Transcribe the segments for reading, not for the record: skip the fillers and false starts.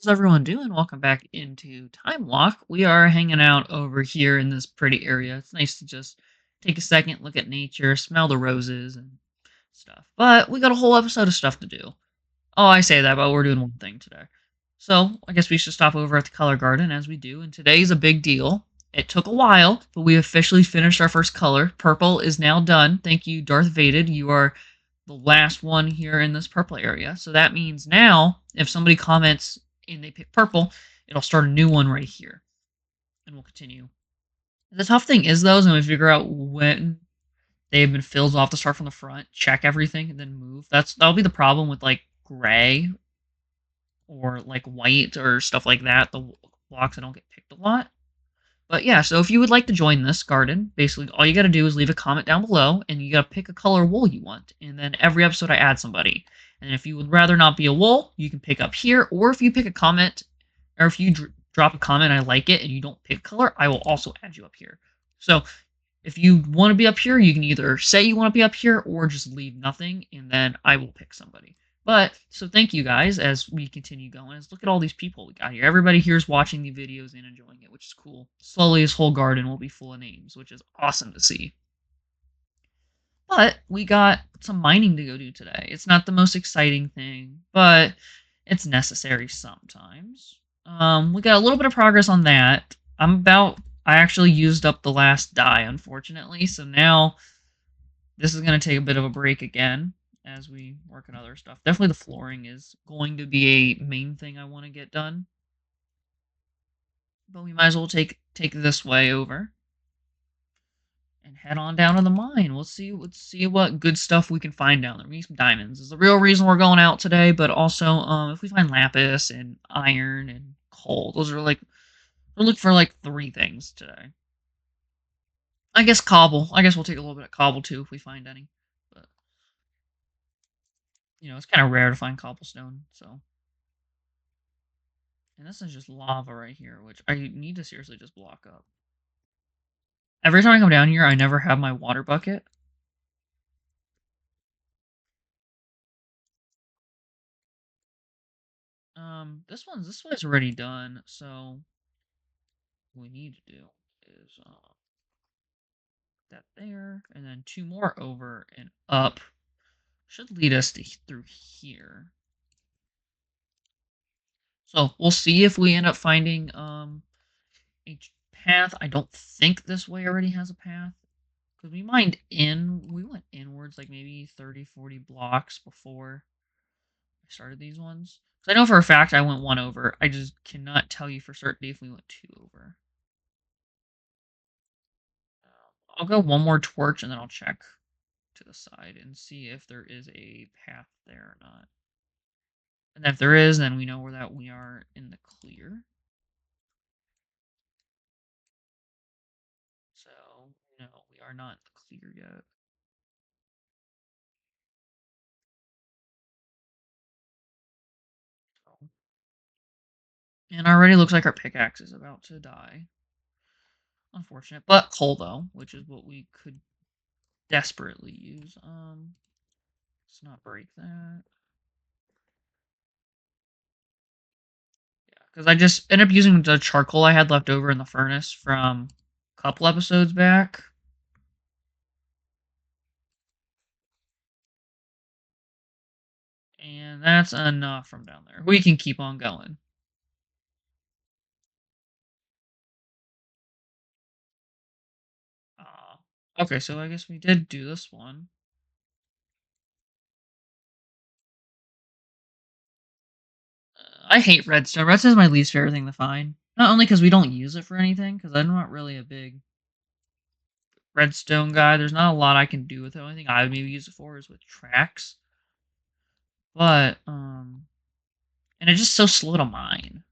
How's everyone doing? Welcome back into Timelocke. We are hanging out over here in this pretty area. It's nice to just take a second, look at nature, smell the roses and stuff. But we got a whole episode of stuff to do. Oh, I say that, but we're doing one thing today. So I guess we should stop over at the color garden as we do. And today's a big deal. It took a while, but we officially finished our first color. Purple is now done. Thank you, Darth Vader. You are the last one here in this purple area. So that means now, if somebody comments and they pick purple, it'll start a new one right here. And we'll continue. The tough thing is, though, is when we figure out when they've been filled off to start from the front, check everything, and then move. That'll be the problem with like gray or like white or stuff like that. The blocks that don't get picked a lot. But yeah, so if you would like to join this garden, basically all you got to do is leave a comment down below, and you got to pick a color wool you want. And then every episode I add somebody. And if you would rather not be a wool, you can pick up here. Or if you pick a comment, or if you drop a comment, I like it, and you don't pick color, I will also add you up here. So if you want to be up here, you can either say you want to be up here or just leave nothing, and then I will pick somebody. But, so thank you guys as we continue going. Let's look at all these people we got here. Everybody here is watching the videos and enjoying it, which is cool. Slowly, this whole garden will be full of names, which is awesome to see. But we got some mining to go do today. It's not the most exciting thing, but it's necessary sometimes. We got a little bit of progress on that. I actually used up the last dye, unfortunately, so now this is going to take a bit of a break again as we work on other stuff. Definitely the flooring is going to be a main thing I want to get done. But we might as well take this way over and head on down to the mine. Let's see what good stuff we can find down there. We need some diamonds. Is the real reason we're going out today, but also if we find lapis and iron and coal, those are like we're looking for like 3 things today. I guess cobble. I guess we'll take a little bit of cobble too if we find any. But it's kind of rare to find cobblestone, so. And this is just lava right here, which I need to seriously just block up. Every time I come down here, I never have my water bucket. This way's already done, so what we need to do is that there, and then 2 more over and up. Should lead us through here. So we'll see if we end up finding a path. I don't think this way already has a path. Because we went inwards like maybe 30, 40 blocks before I started these ones. Because I know for a fact I went 1 over. I just cannot tell you for certainty if we went 2 over. I'll go 1 more torch and then I'll check to the side and see if there is a path there or not. And if there is, then we know that we are in the clear. So, no, we are not in the clear yet. So. And already looks like our pickaxe is about to die. Unfortunate. But coal, though, which is what we could desperately use. Let's not break that. Yeah, because I just ended up using the charcoal I had left over in the furnace from a couple episodes back. And that's enough from down there. We can keep on going. Okay, so I guess we did do this one. I hate redstone. Redstone is my least favorite thing to find. Not only because we don't use it for anything, because I'm not really a big redstone guy. There's not a lot I can do with it. The only thing I would maybe use it for is with tracks. But, and it's just so slow to mine.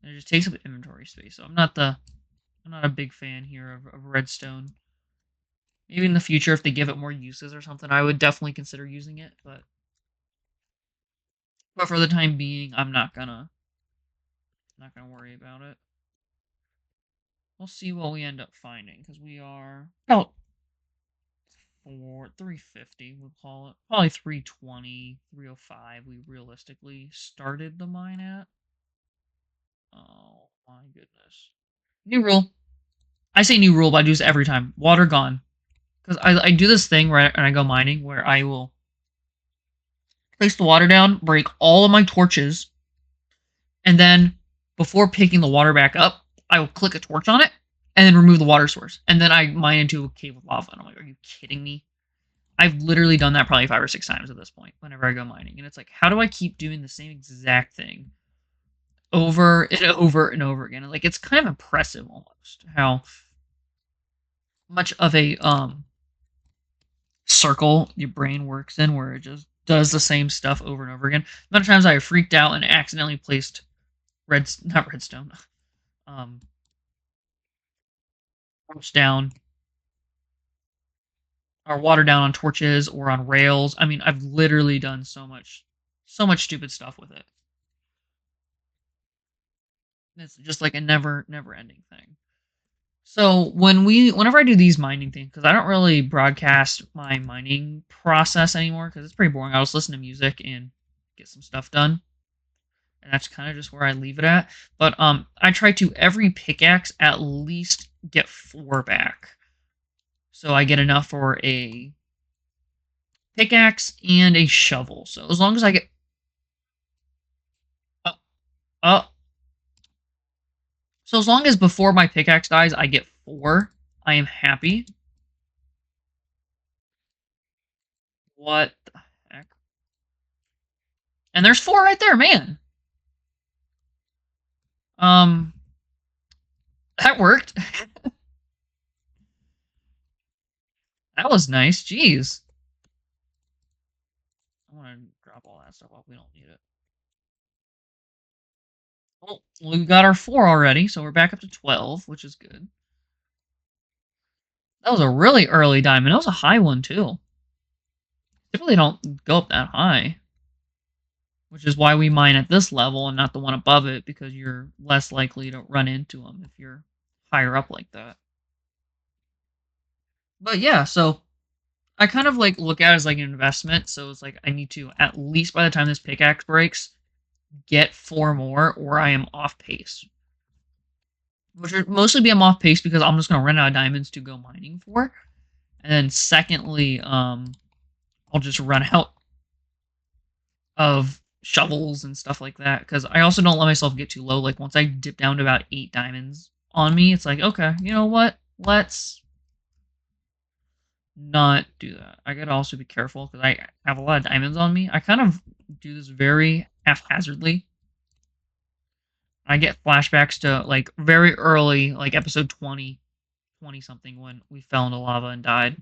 And it just takes up inventory space. So I'm not a big fan here of redstone. Maybe in the future, if they give it more uses or something, I would definitely consider using it. But for the time being, I'm not gonna worry about it. We'll see what we end up finding because we are about 350. We'll call it probably 320, 305. We realistically started the mine at. goodness. New rule. I say new rule, but I do this every time. Water gone. Because I do this thing where I go mining where I will place the water down, break all of my torches, and then before picking the water back up, I will click a torch on it and then remove the water source. And then I mine into a cave of lava. And I'm like, are you kidding me? I've literally done that probably 5 or 6 times at this point whenever I go mining. And it's like, how do I keep doing the same exact thing over and over and over again? And like, it's kind of impressive almost how much of a circle your brain works in where it just does the same stuff over and over again. The amount of times I have freaked out and accidentally placed not redstone, um, torch down or water down on torches or on rails. I mean, I've literally done so much stupid stuff with it. It's just like a never ending thing. So whenever I do these mining things, because I don't really broadcast my mining process anymore, because it's pretty boring. I'll just listen to music and get some stuff done, and that's kind of just where I leave it at. But I try to every pickaxe at least get 4 back, so I get enough for a pickaxe and a shovel. So as long as I get uh, uh so as long as before my pickaxe dies, I get 4, I am happy. What the heck? And there's 4 right there, man. Um, that worked. That was nice. Jeez. I want to drop all that stuff off. We don't need it. Well, we got our 4 already, so we're back up to 12, which is good. That was a really early diamond. That was a high one, too. Typically don't go up that high. Which is why we mine at this level and not the one above it, because you're less likely to run into them if you're higher up like that. But yeah, so I kind of like look at it as like an investment. So it's like I need to, at least by the time this pickaxe breaks, get 4 more, or I am off pace. Which would mostly be I'm off pace because I'm just going to run out of diamonds to go mining for. And then secondly, I'll just run out of shovels and stuff like that, because I also don't let myself get too low. Like once I dip down to about 8 diamonds on me, it's like, okay, you know what? Let's not do that. I gotta also be careful because I have a lot of diamonds on me. I kind of do this very haphazardly. I get flashbacks to like very early, like episode 20 something, when we fell into lava and died.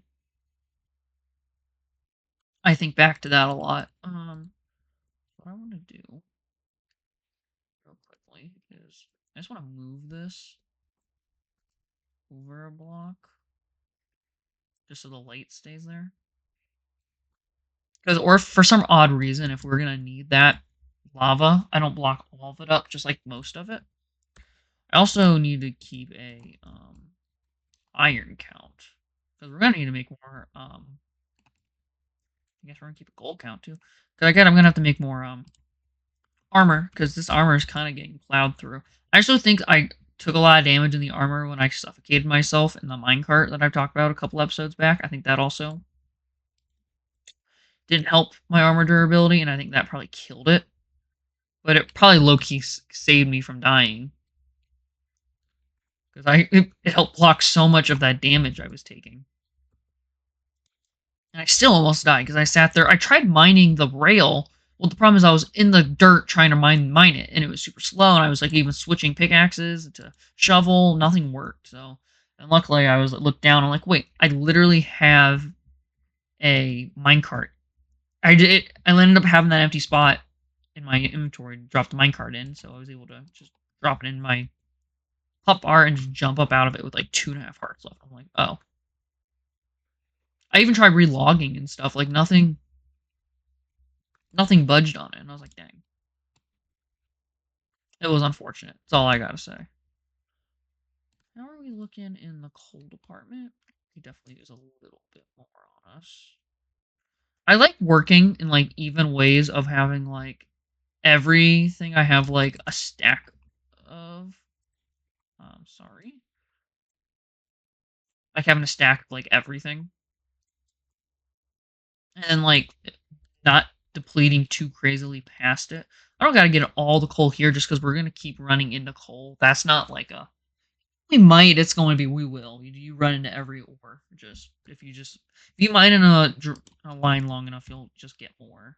I think back to that a lot. What I want to do real quickly is I just want to move this over a block just so the light stays there. Because, or for some odd reason, if we're gonna need that lava, I don't block all of it up, just like most of it. I also need to keep a iron count, because we're gonna need to make more. I guess we're gonna keep a gold count too. Because again, I'm gonna have to make more armor, because this armor is kind of getting plowed through. I also think I took a lot of damage in the armor when I suffocated myself in the minecart that I've talked about a couple episodes back. I think that also didn't help my armor durability, and I think that probably killed it. But it probably low-key saved me from dying, because it helped block so much of that damage I was taking. And I still almost died because I sat there. I tried mining the rail. Well, the problem is I was in the dirt trying to mine it, and it was super slow. And I was like even switching pickaxes to shovel. Nothing worked. So, and luckily I was looked down. I'm like, wait, I literally have a minecart. I ended up having that empty spot in my inventory to drop the minecart in, so I was able to just drop it in my hot bar and just jump up out of it with like 2.5 hearts left. I'm like, oh. I even tried relogging and stuff. Like nothing budged on it. And I was like, dang. It was unfortunate. That's all I gotta say. How are we looking in the coal department? He definitely is a little bit more on us. I like working in like even ways of having like everything I have like a stack of. sorry. Like having to stack like everything. And like not depleting too crazily past it. I don't gotta get all the coal here just because we're gonna keep running into coal. That's not like a we might. It's going to be we will. You run into every ore. If you mine in a line long enough, you'll just get more.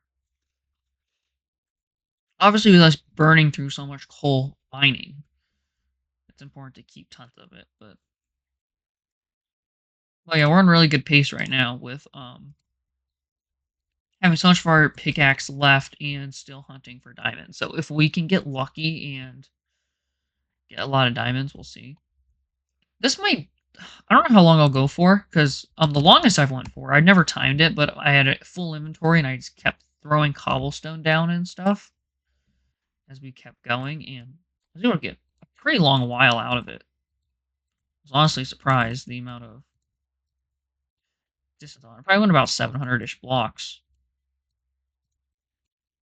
Obviously, with us burning through so much coal mining, it's important to keep tons of it. But well, yeah, we're on really good pace right now with having so much of our pickaxe left and still hunting for diamonds. So if we can get lucky and get a lot of diamonds, we'll see. This might I don't know how long I'll go for because the longest I've went for, I'd never timed it, but I had a full inventory and I just kept throwing cobblestone down and stuff as we kept going, and I was able to get a pretty long while out of it. I was honestly surprised the amount of distance on it. I probably went about 700-ish blocks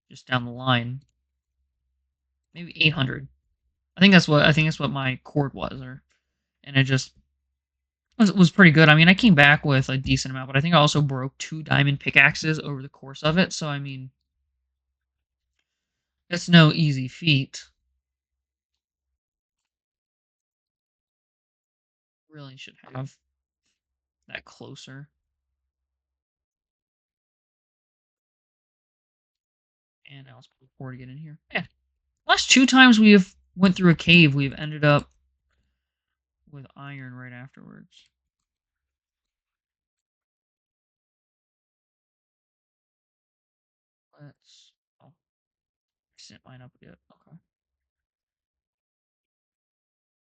just down the line, maybe 800. I think that's what my cord was, and it just was pretty good. I mean, I came back with a decent amount, but I think I also broke 2 diamond pickaxes over the course of it. So I mean, it's no easy feat. Really should have that closer. And I was poor to get in here. Yeah, last 2 times we have went through a cave, we've ended up with iron right afterwards. Let's. Oh, I set mine up yet. Okay.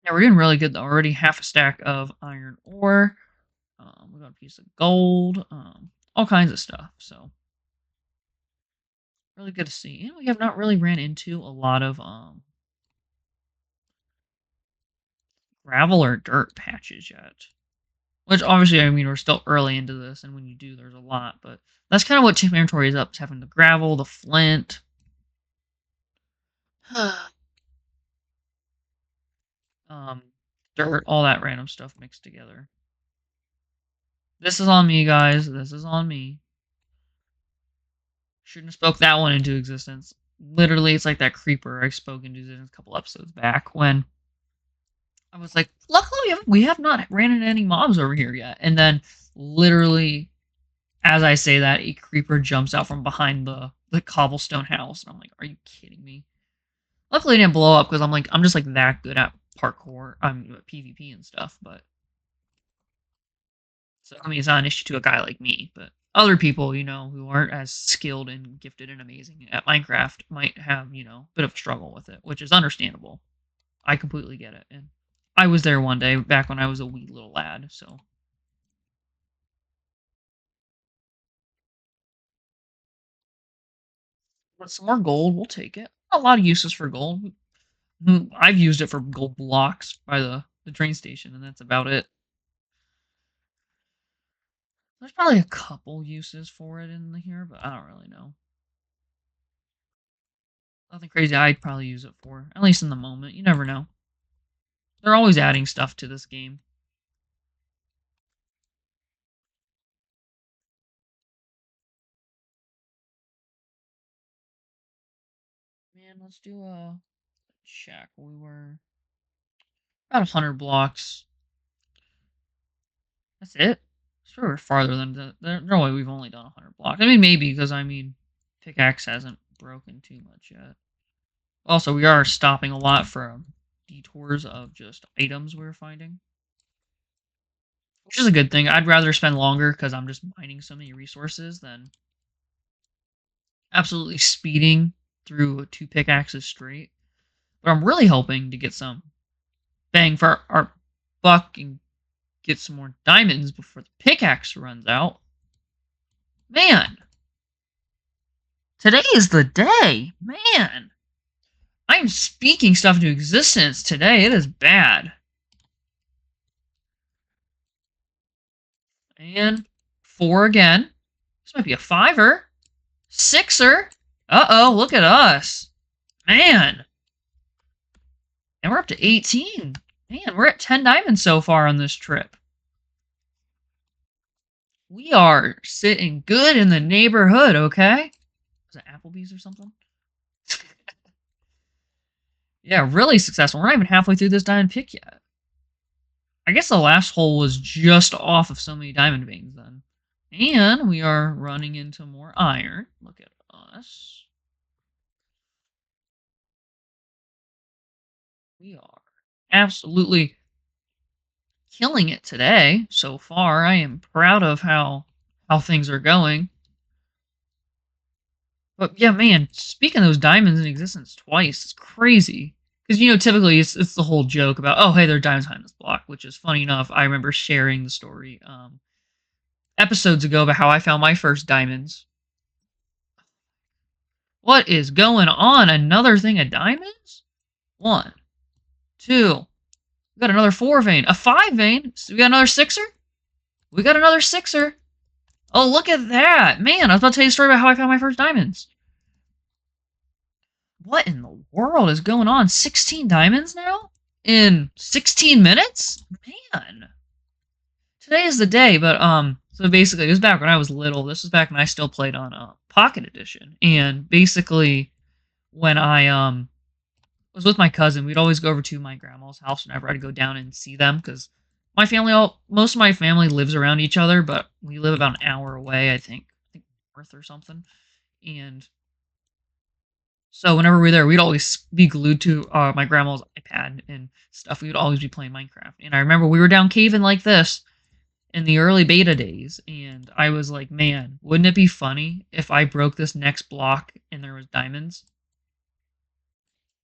Yeah, we're doing really good though. Already half a stack of iron ore. We got a piece of gold. All kinds of stuff. So really good to see. And we have not really ran into a lot of gravel or dirt patches yet. Which obviously, I mean, we're still early into this, and when you do, there's a lot. But that's kind of what Chip Inventory is up to, having the gravel, the flint, um, dirt, all that random stuff mixed together. This is on me, guys. This is on me. Shouldn't have spoke that one into existence. Literally, it's like that creeper I spoke into existence a couple episodes back when I was like, luckily we have not ran into any mobs over here yet. And then literally, as I say that, a creeper jumps out from behind the cobblestone house. And I'm like, are you kidding me? Luckily, it didn't blow up because I'm just like that good at parkour, PvP and stuff. But so I mean, it's not an issue to a guy like me. But other people, who aren't as skilled and gifted and amazing at Minecraft might have, a bit of a struggle with it, which is understandable. I completely get it, and I was there one day back when I was a wee little lad. So, but some more gold, we'll take it. A lot of uses for gold. I've used it for gold blocks by the train station, and that's about it. There's probably a couple uses for it in here, but I don't really know. Nothing crazy I'd probably use it for, at least in the moment. You never know. They're always adding stuff to this game. Man, let's do a check. We were about 100 blocks. That's it. Sure, we're farther than no way we've only done 100 blocks. I mean, maybe because pickaxe hasn't broken too much yet. Also, we are stopping a lot for detours of just items we're finding, which is a good thing. I'd rather spend longer because I'm just mining so many resources than absolutely speeding through 2 pickaxes straight. But I'm really hoping to get some bang for our buck and get some more diamonds before the pickaxe runs out. Man, today is the day. Man, I'm speaking stuff into existence today. It is bad. And 4 again. This might be a 5-er. 6-er. Uh-oh, look at us. Man. And we're up to 18. Man, we're at 10 diamonds so far on this trip. We are sitting good in the neighborhood, okay? Was it Applebee's or something? Yeah, really successful. We're not even halfway through this diamond pick yet. I guess the last hole was just off of so many diamond veins then. And we are running into more iron. Look at us. We are absolutely killing it today so far. I am proud of how things are going. But yeah, man, speaking of those diamonds in existence twice, it's crazy. Because typically it's the whole joke about, oh hey, there are diamonds behind this block, which is funny enough. I remember sharing the story episodes ago about how I found my first diamonds. What is going on? Another thing of diamonds? One, two. We got another 4 vein, a 5 vein. So we got another 6er. We got another 6er. Oh, look at that, man! I was about to tell you a story about how I found my first diamonds. What in the world is going on? 16 diamonds now? In 16 minutes? Man. Today is the day, but so basically this was back when I was little. This was back when I still played on Pocket Edition. And basically when I was with my cousin, we'd always go over to my grandma's house whenever I'd go down and see them because most of my family lives around each other, but we live about an hour away, I think north or something. And so whenever we were there, we'd always be glued to my grandma's iPad and stuff. We would always be playing Minecraft. And I remember we were down caving like this in the early beta days, and I was like, man, wouldn't it be funny if I broke this next block and there was diamonds?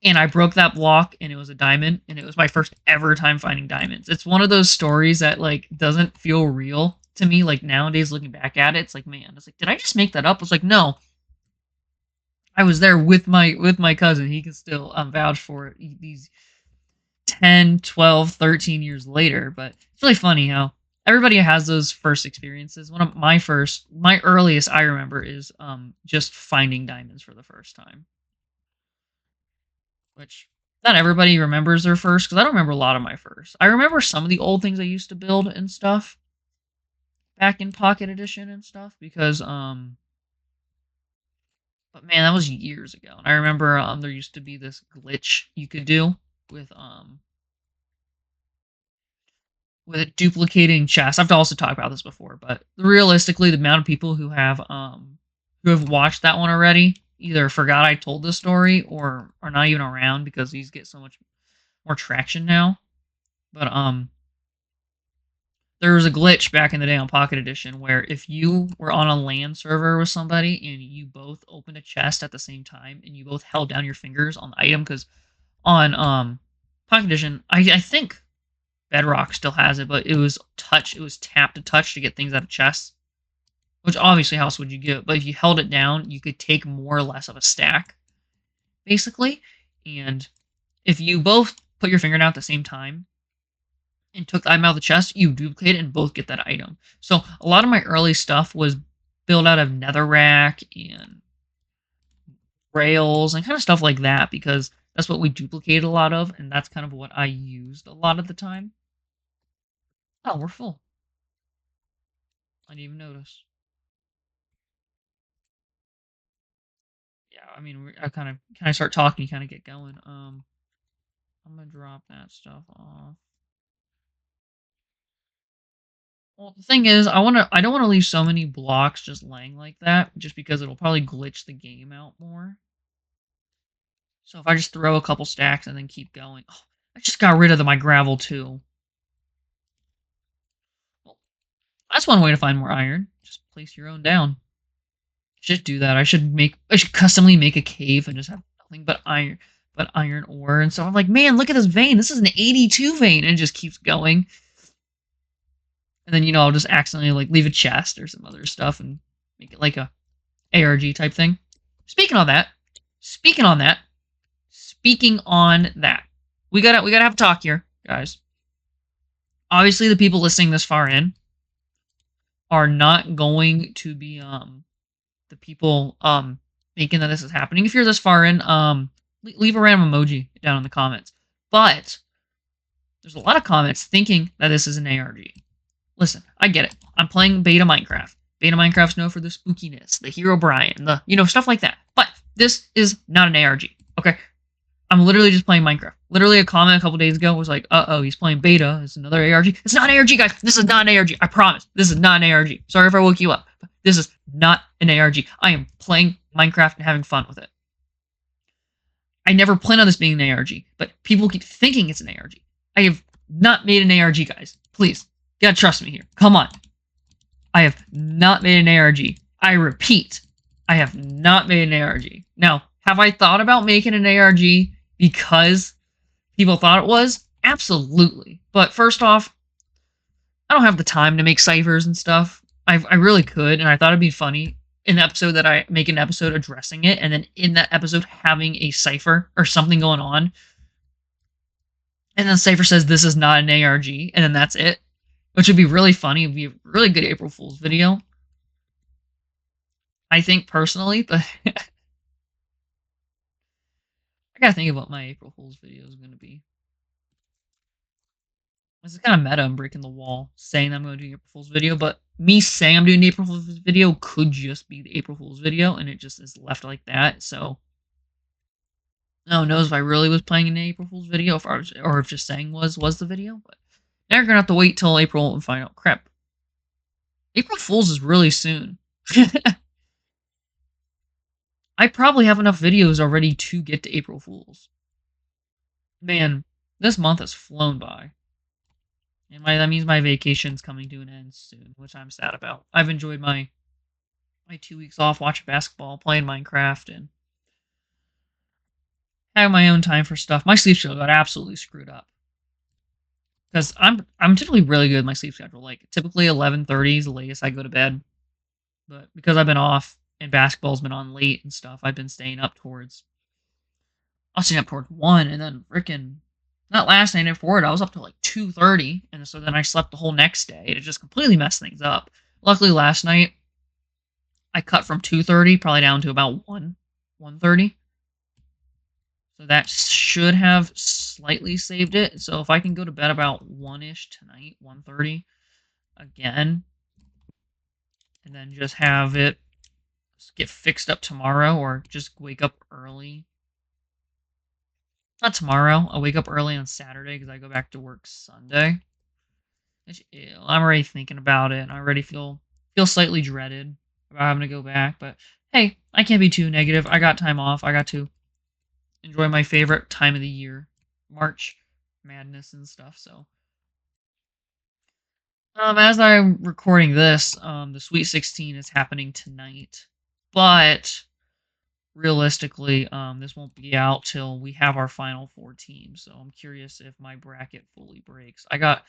And I broke that block and it was a diamond, and it was my first ever time finding diamonds. It's one of those stories that like doesn't feel real to me. Like nowadays, looking back at it, it's like, man, it's like, did I just make that up? It's like, no, I was there with my cousin. He can still vouch for it these 10, 12, 13 years later. But it's really funny how everybody has those first experiences. One of my earliest I remember is just finding diamonds for the first time, which not everybody remembers their first because I don't remember a lot of my first. I remember some of the old things I used to build and stuff back in Pocket Edition and stuff because but man, that was years ago. And I remember there used to be this glitch you could do with um with duplicating chests. I've also talked about this before, but realistically, the amount of people who have watched that one already either forgot I told this story or are not even around because these get so much more traction now. But there was a glitch back in the day on Pocket Edition where if you were on a LAN server with somebody and you both opened a chest at the same time and you both held down your fingers on the item, because on Pocket Edition, I think Bedrock still has it, but it was tap to touch to get things out of chests. Which obviously, how else would you get it? But if you held it down, you could take more or less of a stack, basically. And if you both put your finger down at the same time and took the item out of the chest, you duplicate it and both get that item. So a lot of my early stuff was built out of netherrack and rails and kind of stuff like that because that's what we duplicated a lot of, and that's kind of what I used a lot of the time. Oh, we're full. I didn't even notice. Yeah, I mean, I kind of can I start talking, you kind of get going. I'm gonna drop that stuff off. Well, the thing is, I don't want to leave so many blocks just laying like that, just because it'll probably glitch the game out more. So if I just throw a couple stacks and then keep going, oh, I just got rid of my gravel too. Well, that's one way to find more iron. Just place your own down. Should do that. I should customly make a cave and just have nothing but iron ore. And so I'm like, man, look at this vein. This is an 82 vein, and it just keeps going. And then I'll just accidentally like leave a chest or some other stuff and make it like a ARG type thing. Speaking on that, speaking on that, speaking on that, we gotta have a talk here, guys. Obviously, the people listening this far in are not going to be the people thinking that this is happening. If you're this far in, leave a random emoji down in the comments. But There's a lot of comments thinking that this is an ARG. Listen, I get it. I'm playing beta Minecraft. Beta Minecraft's known for the spookiness, the Hero Brian, the stuff like that. But this is not an ARG. Okay, I'm literally just playing Minecraft. Literally, a comment a couple days ago was like, "Uh oh, he's playing beta. It's another ARG." It's not an ARG, guys. This is not an ARG. I promise. This is not an ARG. Sorry if I woke you up. But this is not an ARG. I am playing Minecraft and having fun with it. I never plan on this being an ARG, but people keep thinking it's an ARG. I have not made an ARG, guys. Please, you gotta trust me here. Come on. I have not made an ARG. I repeat, I have not made an ARG. Now, have I thought about making an ARG because people thought it was? Absolutely. But first off, I don't have the time to make ciphers and stuff. I really could, and I thought it'd be funny in the episode that I make an episode addressing it, and then in that episode having a cipher or something going on. And then cipher says this is not an ARG, and then that's it. Which would be really funny. It would be a really good April Fool's video. I think personally, but I gotta think of what my April Fool's video is gonna be. This is kind of meta. I'm breaking the wall, saying I'm going to do an April Fool's video, but me saying I'm doing the April Fool's video could just be the April Fool's video, and it just is left like that. So no one knows if I really was playing an April Fool's video, or if just saying was the video. But now you're gonna have to wait till April and find out. Crap. April Fool's is really soon. I probably have enough videos already to get to April Fool's. Man, this month has flown by. And that means my vacation's coming to an end soon, which I'm sad about. I've enjoyed my 2 weeks off watching basketball, playing Minecraft, and having my own time for stuff. My sleep schedule got absolutely screwed up. Because I'm typically really good at my sleep schedule. Like, typically 11:30 is the latest I go to bed. But because I've been off and basketball's been on late and stuff, I've been staying up towards 1, and then freaking not last night and forward, I was up to like 2:30, and so then I slept the whole next day. It just completely messed things up. Luckily, last night I cut from 2:30 probably down to about 1:30. So that should have slightly saved it. So if I can go to bed about 1-ish tonight, 1:30 again, and then just have it get fixed up tomorrow, or just wake up early. Not tomorrow. I'll wake up early on Saturday because I go back to work Sunday. I'm already thinking about it, and I already feel slightly dreaded about having to go back. But hey, I can't be too negative. I got time off. I got to enjoy my favorite time of the year, March Madness and stuff. So, as I'm recording this, the Sweet 16 is happening tonight, but realistically, this won't be out till we have our final 4 teams. So I'm curious if my bracket fully breaks. I got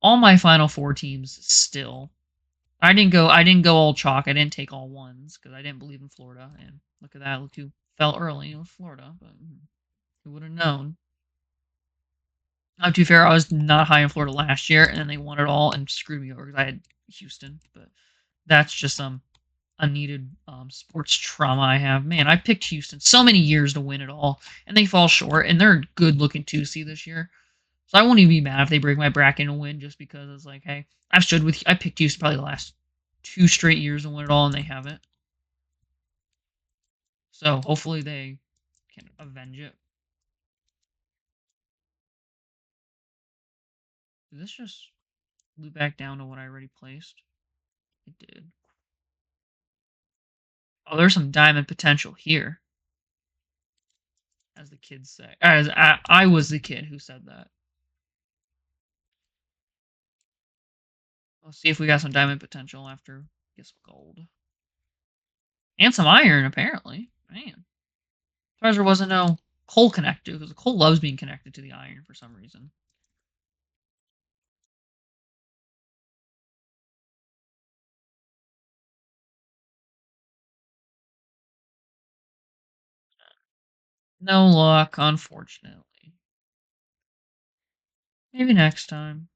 all my final 4 teams still. I didn't go all chalk. I didn't take all ones because I didn't believe in Florida. And look at that. Look who fell early with Florida. But who would have known? To be fair, I was not high in Florida last year, and then they won it all and screwed me over because I had Houston. But that's just some unneeded sports trauma I have. Man, I picked Houston so many years to win it all, and they fall short, and they're a good-looking 2 seed this year. So I won't even be mad if they break my bracket and win, just because it's like, hey, I picked Houston probably the last 2 straight years to win it all, and they haven't. So hopefully they can avenge it. Did this just loop back down to what I already placed? It did. Oh, there's some diamond potential here. As the kids say. As I was the kid who said that. Let's see if we got some diamond potential after get some gold. And some iron, apparently. Man. Surprised there wasn't no coal connected, because the coal loves being connected to the iron for some reason. No luck, unfortunately. Maybe next time.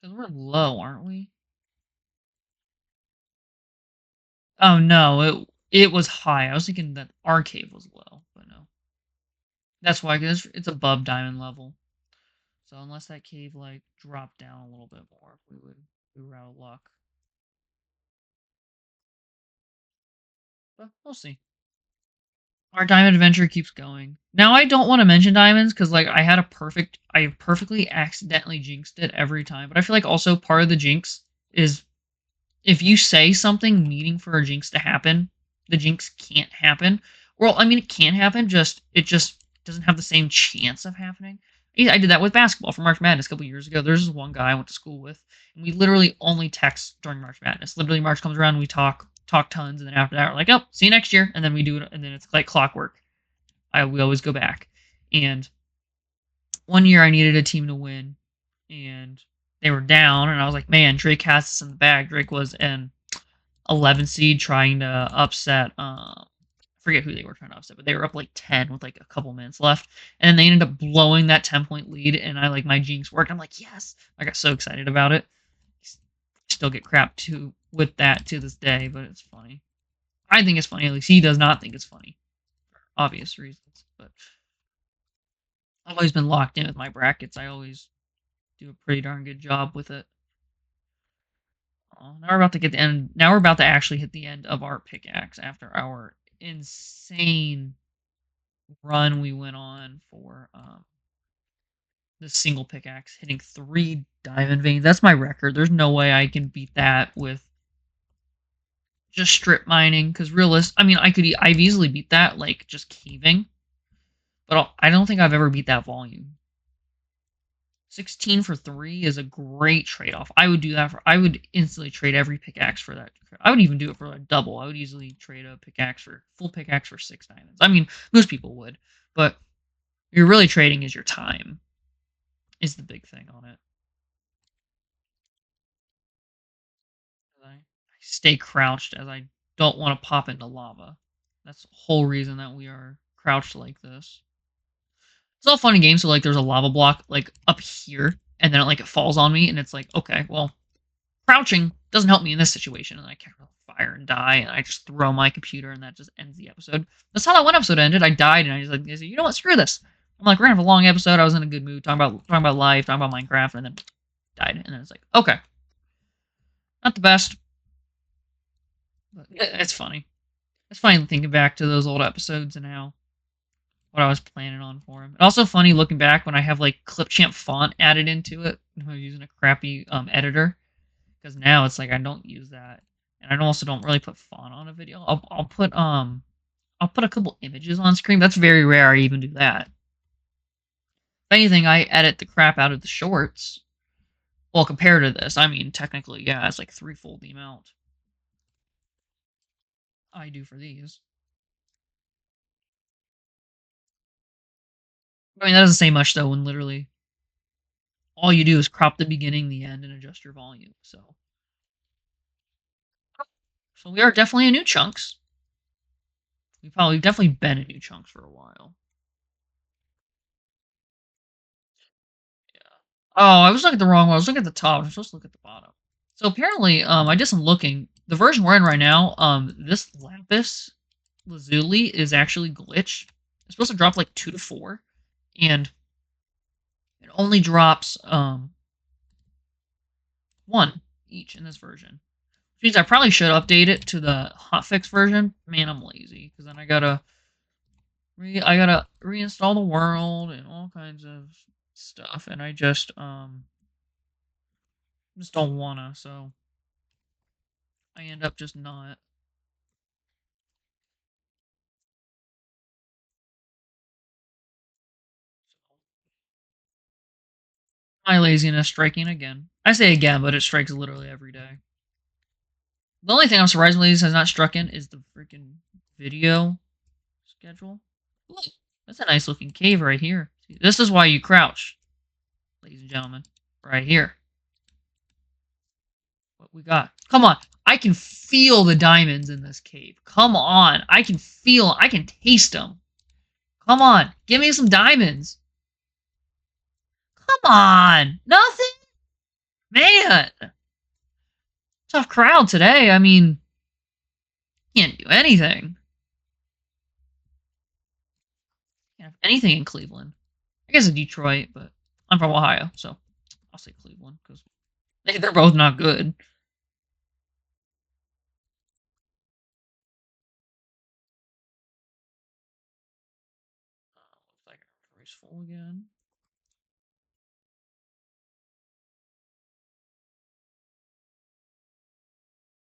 Because we're low, aren't we? Oh no, it was high. I was thinking that our cave was low, but That's why, 'cause it's above diamond level. So unless that cave like dropped down a little bit more, we were out of luck. But we'll see. Our diamond adventure keeps going. Now I don't want to mention diamonds because like I perfectly accidentally jinxed it every time. But I feel like also part of the jinx is if you say something meaning for a jinx to happen, the jinx can't happen. Well, I mean it can happen, just it just doesn't have the same chance of happening. I did that with basketball for March Madness a couple years ago. There's this one guy I went to school with, and we literally only text during March Madness. Literally, March comes around, and we talk tons, and then after that, we're like, "Oh, see you next year," and then we do it, and then it's like clockwork. We always go back. And one year, I needed a team to win, and they were down, and I was like, "Man, Drake has this in the bag." Drake was an 11 seed trying to upset. I forget who they were trying to upset, but they were up like 10 with like a couple minutes left, and then they ended up blowing that 10-point lead. And I like my jinx worked. I'm like, yes! I got so excited about it. Still get crap too with that to this day, but it's funny. I think it's funny. At least he does not think it's funny for obvious reasons. But I've always been locked in with my brackets. I always do a pretty darn good job with it. Now we're about to get the end. Now we're about to actually hit the end of our pickaxe after our insane run we went on for the single pickaxe, hitting 3 diamond veins. That's my record. There's no way I can beat that with just strip mining. Because I mean, I've easily beat that like just caving, but I don't think I've ever beat that volume. 16 for 3 is a great trade-off. I would do that I would instantly trade every pickaxe for that. I would even do it for a double. I would easily trade a full pickaxe for 6 diamonds. I mean, most people would, but you're really trading is your time is the big thing on it. I stay crouched as I don't want to pop into lava. That's the whole reason that we are crouched like this. It's all fun and games, so like there's a lava block like up here, and then it falls on me, and it's like, okay, well, crouching doesn't help me in this situation, and I catch fire and die, and I just throw my computer, and that just ends the episode. That's how that one episode ended. I died, and I said, you know what, screw this. I'm like, we're gonna have a long episode. I was in a good mood, talking about life, talking about Minecraft, and then died, and then it's like, okay, not the best, but it's funny. It's funny thinking back to those old episodes and how what I was planning on for him. And also funny looking back when I have like Clipchamp font added into it. I'm using a crappy editor because now it's like I don't use that, and I also don't really put font on a video. I'll put a couple images on screen. That's very rare. I even do that. If anything, I edit the crap out of the shorts. Well, compared to this, I mean technically, yeah, it's like threefold the amount I do for these. I mean that doesn't say much though when literally all you do is crop the beginning, the end, and adjust your volume. So we are definitely in new chunks. We've definitely been in new chunks for a while. Yeah. Oh, I was looking at the wrong one. I was looking at the top. I'm supposed to look at the bottom. So apparently, I did some looking. The version we're in right now, this lapis lazuli is actually glitched. It's supposed to drop like 2 to 4, and it only drops 1 each in this version. Which means I probably should update it to the hotfix version. Man, I'm lazy because then I gotta reinstall the world and all kinds of stuff, and I just don't wanna. So I end up just not. My laziness striking again. I say again, but it strikes literally every day. The only thing I'm surprised Lazy has not struck in is the freaking video schedule. Ooh, that's a nice looking cave right here. See, this is why you crouch, ladies and gentlemen. Right here. What we got? Come on. I can feel the diamonds in this cave. Come on. I can taste them. Come on. Give me some diamonds. Come on. Nothing? Man. Tough crowd today. I mean, can't do anything. anything in Cleveland. I guess Detroit, but I'm from Ohio, so I'll say Cleveland because they're both not good. Looks like our inventory's full again.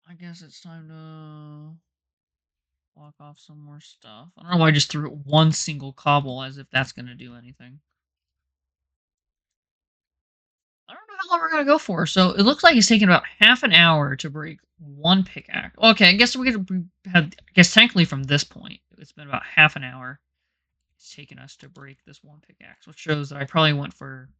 I guess it's time to block off some more stuff. I don't know why I just threw one single cobble as if that's going to do anything. I don't know how long we're going to go for. So it looks like it's taking about half an hour to break one pickaxe. Okay, I guess we're going to have, I guess technically from this point, it's been about half an hour it's taken us to break this one pickaxe, which shows that I probably went for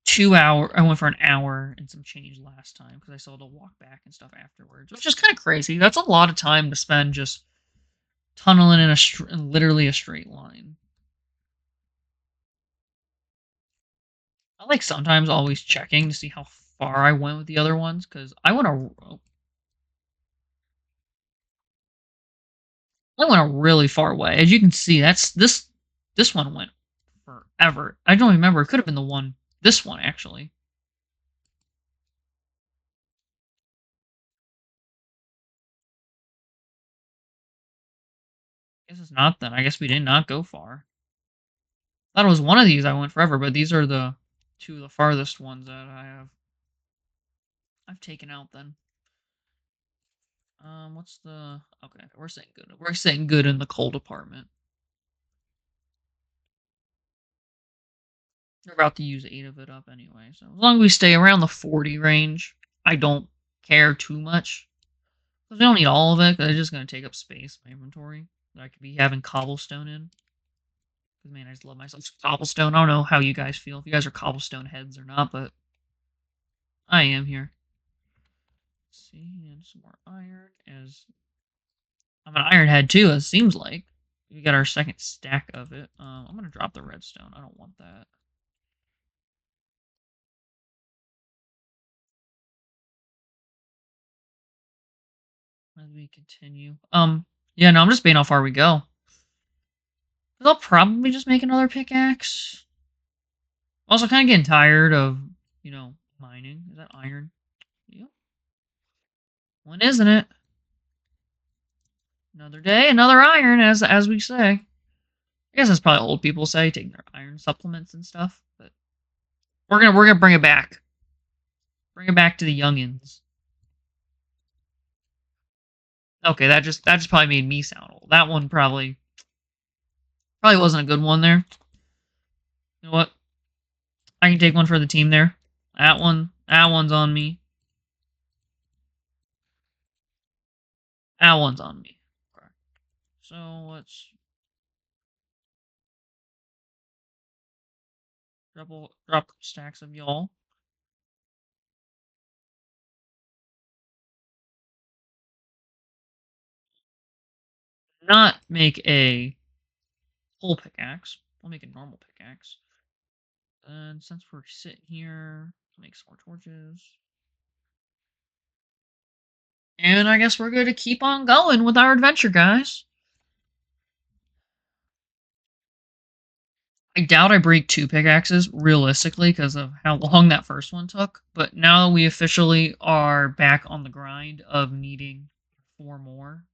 2 hour. I went for an hour and some change last time because I still had to walk back and stuff afterwards, which is kind of crazy. That's a lot of time to spend just tunneling in literally a straight line. I like sometimes always checking to see how far I went with the other ones because I went a really far way. As you can see, that's this one went forever. I don't remember. It could have been the one. This one actually. I guess it's not then. I guess we did not go far. I thought it was one of these I went forever, but these are the two of the farthest ones that I've taken out then. What's the okay? We're saying good. We're saying good in the coal department. We're about to use 8 of it up anyway, so as long as we stay around the 40 range, I don't care too much. Because we don't need all of it, because it's just going to take up space in my inventory that I could be having cobblestone in. Because, man, I just love myself some cobblestone. I don't know how you guys feel, if you guys are cobblestone heads or not, but I am here. Let's see, and some more iron, as I'm an iron head too, it seems like. We got our second stack of it. I'm going to drop the redstone. I don't want that. As we continue. Yeah, no, I'm just betting how far we go. Because I'll probably just make another pickaxe. Also, kind of getting tired of, mining. Is that iron? Yep. When isn't it? Another day, another iron, as we say. I guess that's probably old people say, taking their iron supplements and stuff. But we're gonna bring it back. Bring it back to the youngins. Okay, that just probably made me sound old. That one probably wasn't a good one there. You know what? I can take one for the team there. That one's on me. That one's on me. Okay. So let's drop stacks of y'all. Not make a full pickaxe. We'll make a normal pickaxe. And since we're sitting here, make some more torches. And I guess we're going to keep on going with our adventure, guys. I doubt I break 2 pickaxes, realistically, because of how long that first one took. But now we officially are back on the grind of needing 4 more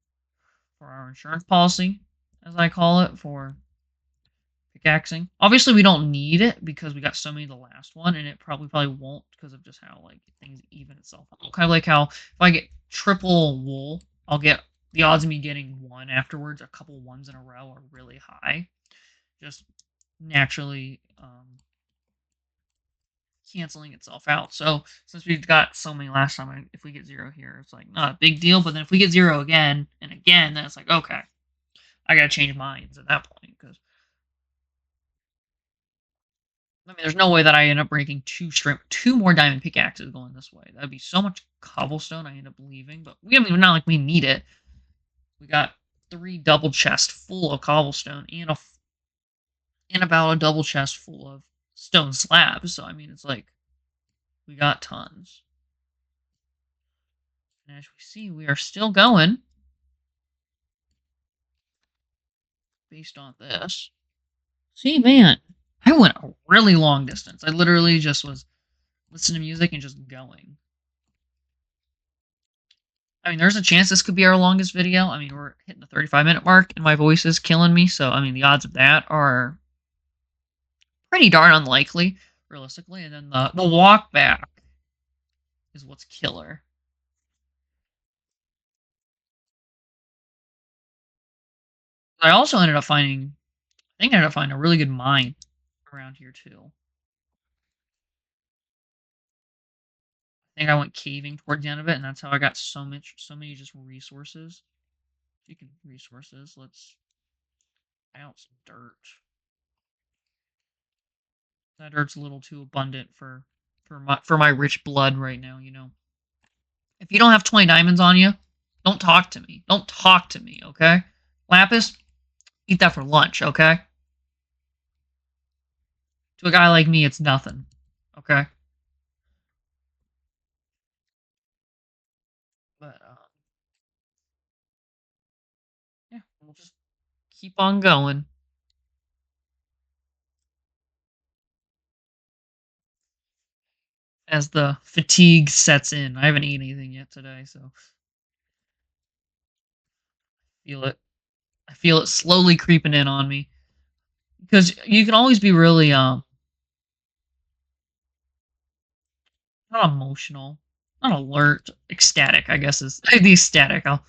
for our insurance policy, as I call it, for pickaxing. Obviously, we don't need it because we got so many the last one, and it probably won't because of just how like things even itself out. Kind of like how if I get triple wool, I'll get the odds of me getting one afterwards. A couple ones in a row are really high, just naturally canceling itself out. So since we've got so many last time, if we get 0 here, it's like not a big deal. But then if we get 0 again and again, then it's like okay, I gotta change minds at that point because I mean, there's no way that I end up breaking 2 more diamond pickaxes going this way. That'd be so much cobblestone I end up leaving. But we don't even not like we need it. We got 3 double chests full of cobblestone and about a double chest full of stone slabs. So I mean, it's like we got tons. And as we see, we are still going. based on this. See, man, I went a really long distance. I literally just was listening to music and just going. I mean, there's a chance this could be our longest video. I mean, we're hitting the 35-minute mark, and my voice is killing me. So, I mean, the odds of that are pretty darn unlikely, realistically. And then the walk back is what's killer. I also ended up finding, I think I ended up finding a really good mine around here too. I think I went caving towards the end of it, and that's how I got so many just resources. Speaking of resources, let's find out some dirt. That dirt's a little too abundant for my rich blood right now. You know, if you don't have 20 diamonds on you, don't talk to me. Don't talk to me, okay? Lapis, eat that for lunch, okay? To a guy like me, it's nothing, okay? But yeah, we'll just keep on going as the fatigue sets in. I haven't eaten anything yet today, so feel it. I feel it slowly creeping in on me because you can always be really not emotional, not alert, ecstatic. I guess is the ecstatic. I'll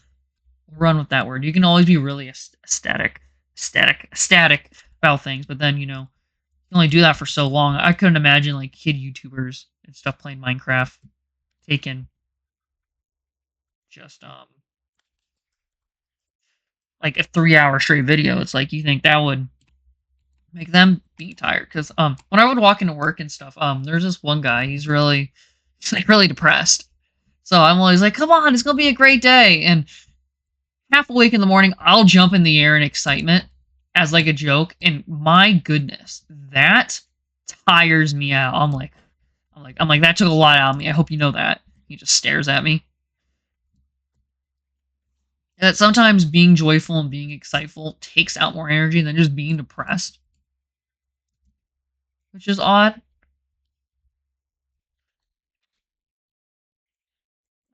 run with that word. You can always be really ecstatic about things, but then you can only do that for so long. I couldn't imagine like kid YouTubers and stuff playing Minecraft taking just like a 3 hour straight video. It's like you think that would make them be tired because when I would walk into work and stuff, there's this one guy. He's like really depressed. So I'm always like, come on, it's gonna be a great day. And half awake in the morning, I'll jump in the air in excitement as like a joke. And my goodness, that tires me out. I'm like, that took a lot out of me. I hope you know that. He just stares at me. That sometimes being joyful and being exciteful takes out more energy than just being depressed, which is odd.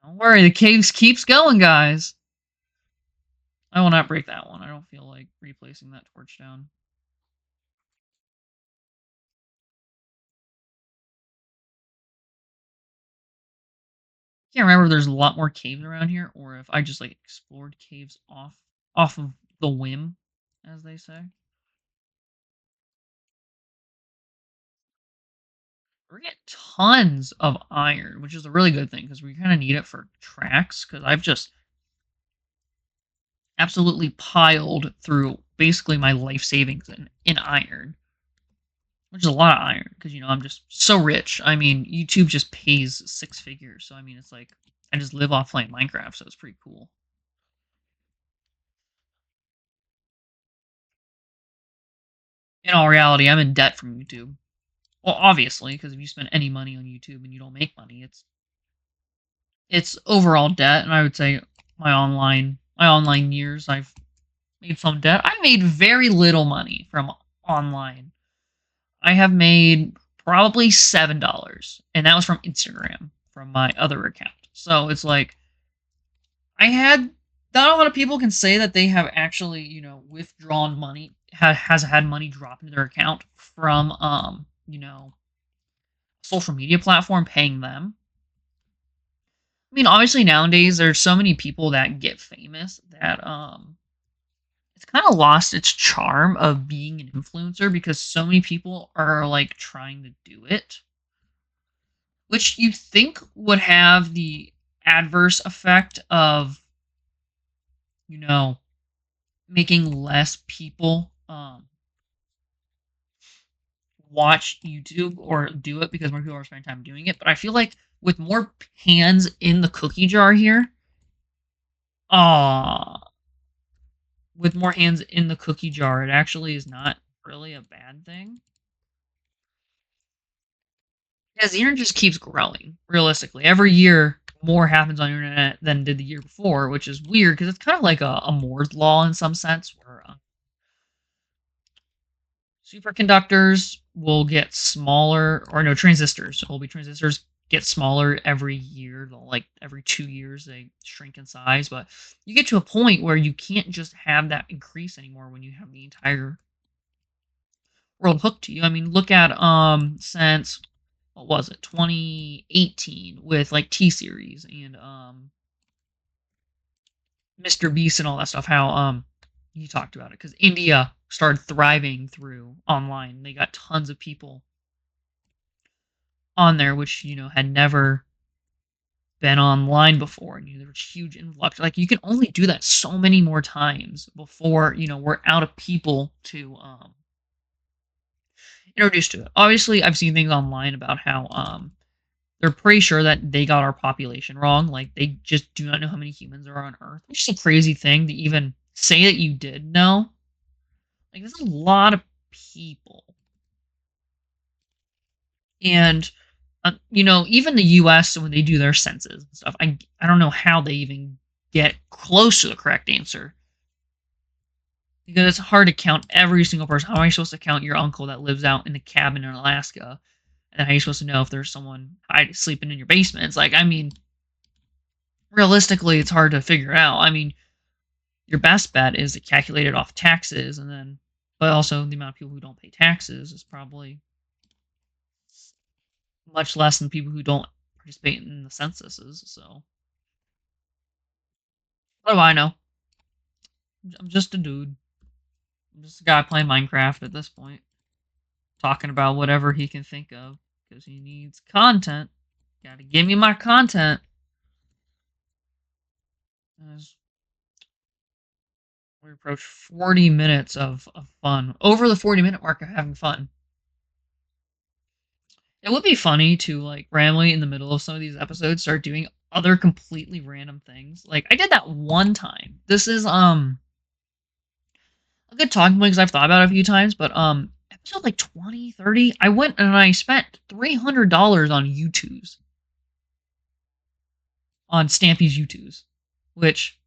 Don't worry, the caves keeps going, guys. I will not break that one. I don't feel like replacing that torch down. I can't remember if there's a lot more caves around here, or if I just like explored caves off of the whim, as they say. We're getting tons of iron, which is a really good thing because we kind of need it for tracks. Because I've just absolutely piled through basically my life savings in iron, which is a lot of iron because I'm just so rich. I mean, YouTube just pays six figures, so I mean, it's like I just live off playing Minecraft, so it's pretty cool. In all reality, I'm in debt from YouTube. Well, obviously, because if you spend any money on YouTube and you don't make money, it's overall debt. And I would say my online years, I've made some debt. I made very little money from online. I have made probably $7, and that was from Instagram, from my other account. So it's like I had not a lot of people can say that they have actually, withdrawn money, has had money drop into their account from social media platform paying them. I mean, obviously nowadays there's so many people that get famous that it's kind of lost its charm of being an influencer because so many people are like trying to do it, which you think would have the adverse effect of you know making less people watch YouTube or do it because more people are spending time doing it. But I feel like with more hands in the cookie jar here, uh with more hands in the cookie jar, it actually is not really a bad thing. Because the internet just keeps growing, realistically. Every year, more happens on the internet than did the year before, which is weird because it's kind of like a Moore's law in some sense, where Superconductors will get smaller, or no, transistors. It will be transistors get smaller every year. Like every 2 years, they shrink in size. But you get to a point where you can't just have that increase anymore when you have the entire world hooked to you. I mean, look at since what was it, 2018 with like T series and Mr. Beast and all that stuff. How you talked about it because India started thriving through online. They got tons of people on there, which had never been online before, and there was huge influx. Like you can only do that so many more times before we're out of people to introduce to it. Obviously, I've seen things online about how they're pretty sure that they got our population wrong. Like they just do not know how many humans are on Earth, which is a crazy thing to even say that you did know. Like there's a lot of people, and even the U.S. when they do their census and stuff, I don't know how they even get close to the correct answer because it's hard to count every single person. How am I supposed to count your uncle that lives out in the cabin in Alaska? And how are you supposed to know if there's someone sleeping in your basement? It's like, I mean, realistically, it's hard to figure out. I mean, your best bet is to calculate it off taxes, and then, but also the amount of people who don't pay taxes is probably much less than people who don't participate in the censuses. So, what do I know? I'm just a dude. I'm just a guy playing Minecraft at this point, talking about whatever he can think of because he needs content. Gotta give me my content. As we approach 40 minutes of fun. Over the 40-minute mark of having fun. It would be funny to like randomly in the middle of some of these episodes start doing other completely random things. Like I did that one time. This is a good talking point because I've thought about it a few times, but episode like 20, 30, I went and I spent $300 on U2s. On Stampy's U2s. Which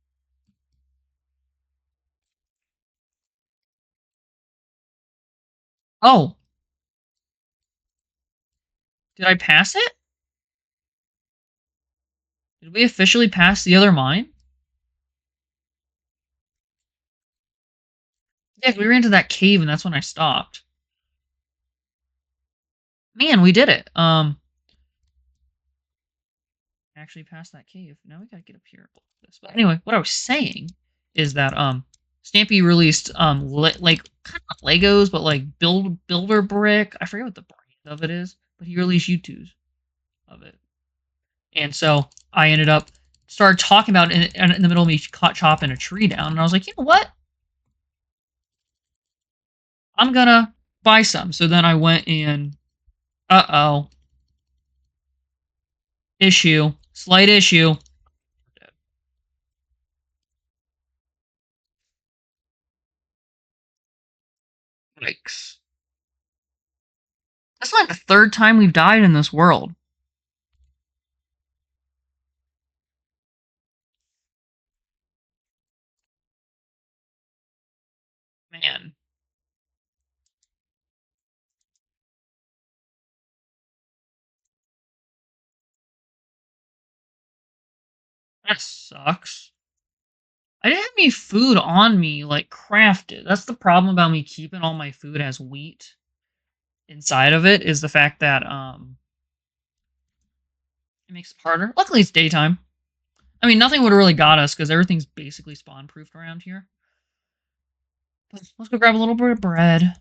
oh, did I pass it? Did we officially pass the other mine? Yeah, we ran to that cave and that's when I stopped. Man, we did it. Actually passed that cave. Now we gotta get up here and look at this. But anyway, what I was saying is that Stampy released like kind of Legos, but like builder brick. I forget what the brand of it is, but he released U2s of it. And so I ended up started talking about it in the middle of me chopping a tree down, and I was like, you know what? I'm gonna buy some. So then I went and slight issue. Yikes. That's like the third time we've died in this world. Man, that sucks. I didn't have any food on me, like crafted. That's the problem about me keeping all my food as wheat inside of it, is the fact that it makes it harder. Luckily it's daytime. I mean nothing would have really got us because everything's basically spawn proofed around here. But let's go grab a little bit of bread.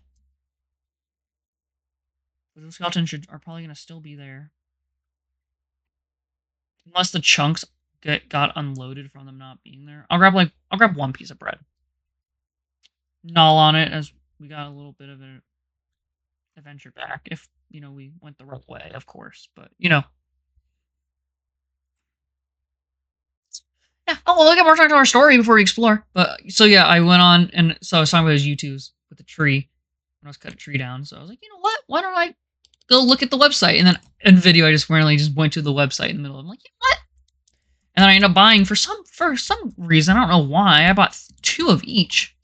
The skeletons are probably gonna still be there. Unless the chunks got unloaded from them not being there. I'll grab one piece of bread. Null on it as we got a little bit of an adventure back if we went the right way, of course. But yeah. Oh well, we'll get more time to our story before we explore. But so yeah, I went on and so I was talking about his U2s with the tree when I was cutting a tree down. So I was like, you know what? Why don't I go look at the website? And then in video, I just randomly just went to the website in the middle. I'm like, you know what? And then I ended up buying for some reason, I don't know why, I bought 2 of each.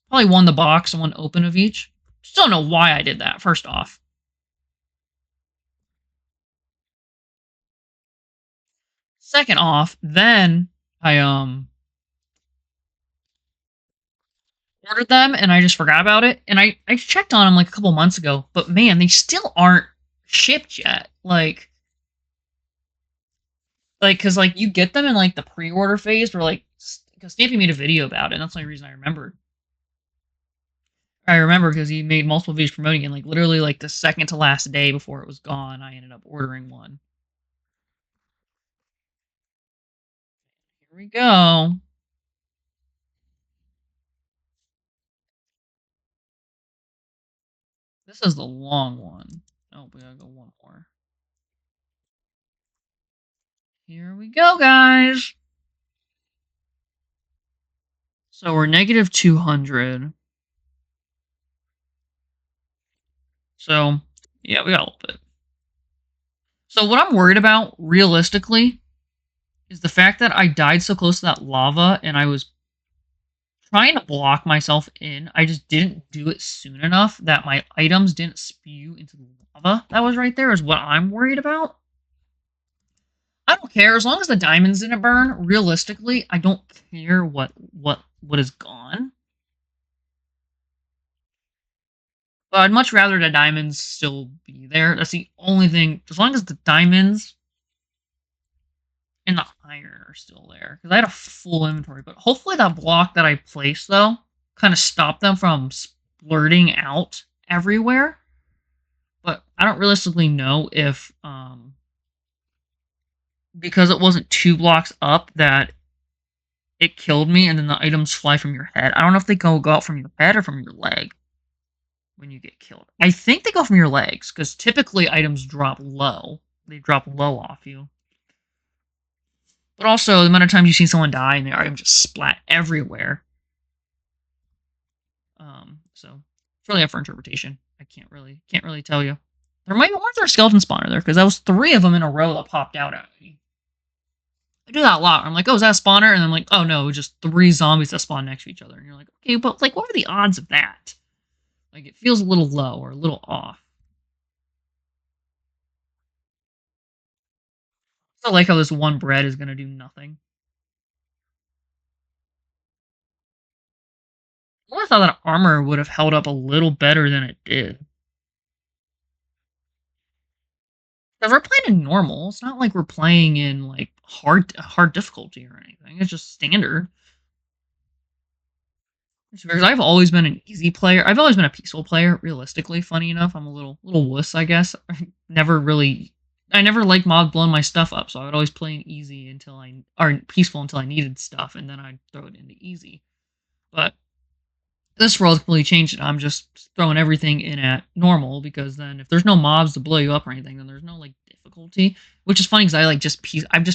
Probably one the box and one open of each. Still don't know why I did that, first off. Second off, then I ordered them and I just forgot about it. And I checked on them like a couple months ago, but man, they still aren't shipped yet. Because like you get them in like the pre-order phase, where like because Stampy made a video about it. And that's the only reason I remembered. I remember because he made multiple videos promoting it. And, like literally like the second to last day before it was gone, I ended up ordering one. Here we go. This is the long one. Oh, we gotta go one more. Here we go, guys. So we're negative 200. So, yeah, we got a little bit. So, what I'm worried about, realistically, is the fact that I died so close to that lava and I was trying to block myself in. I just didn't do it soon enough that my items didn't spew into the lava that was right there, is what I'm worried about. I don't care as long as the diamonds didn't burn. Realistically, I don't care what is gone. But I'd much rather the diamonds still be there. That's the only thing. As long as the diamonds and the iron are still there, because I had a full inventory. But hopefully that block that I placed though kind of stopped them from splurting out everywhere. But I don't realistically know if because it wasn't 2 blocks up that it killed me, and then the items fly from your head. I don't know if they go out from your head or from your leg when you get killed. I think they go from your legs because typically items drop low. They drop low off you. But also the amount of times you see someone die and the item just splat everywhere. So it's really up for interpretation. I can't really tell you. There might be one there skeleton spawner there because that was 3 of them in a row that popped out at me. I do that a lot. I'm like, oh, is that a spawner? And I'm like, oh no, just 3 zombies that spawn next to each other. And you're like, okay, but like, what are the odds of that? Like, it feels a little low or a little off. I like how this one bread is gonna do nothing. Well, I thought that armor would have held up a little better than it did. Because we're playing in normal. It's not like we're playing in like hard difficulty or anything. It's just standard. Because I've always been an easy player. I've always been a peaceful player. Realistically, funny enough, I'm a little wuss, I guess. I never liked mob blowing my stuff up, so I would always play in easy or peaceful until I needed stuff, and then I'd throw it into easy. But this world's completely changed. I'm just throwing everything in at normal because then if there's no mobs to blow you up or anything, then there's no like difficulty. Which is funny because I've just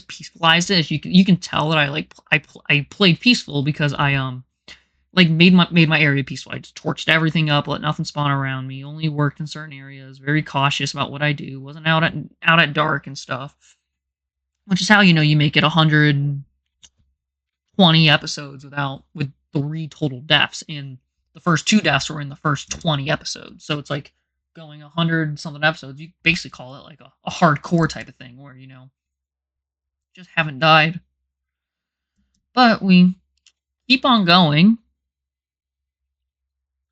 peacefulized it. If you can tell that I played peaceful because I like made my area peaceful. I just torched everything up, let nothing spawn around me. Only worked in certain areas. Very cautious about what I do. Wasn't out at dark and stuff. Which is how you make it 120 episodes with 3 total deaths, and the first 2 deaths were in the first 20 episodes. So it's like going 100 something episodes. You basically call it like a hardcore type of thing where just haven't died. But we keep on going.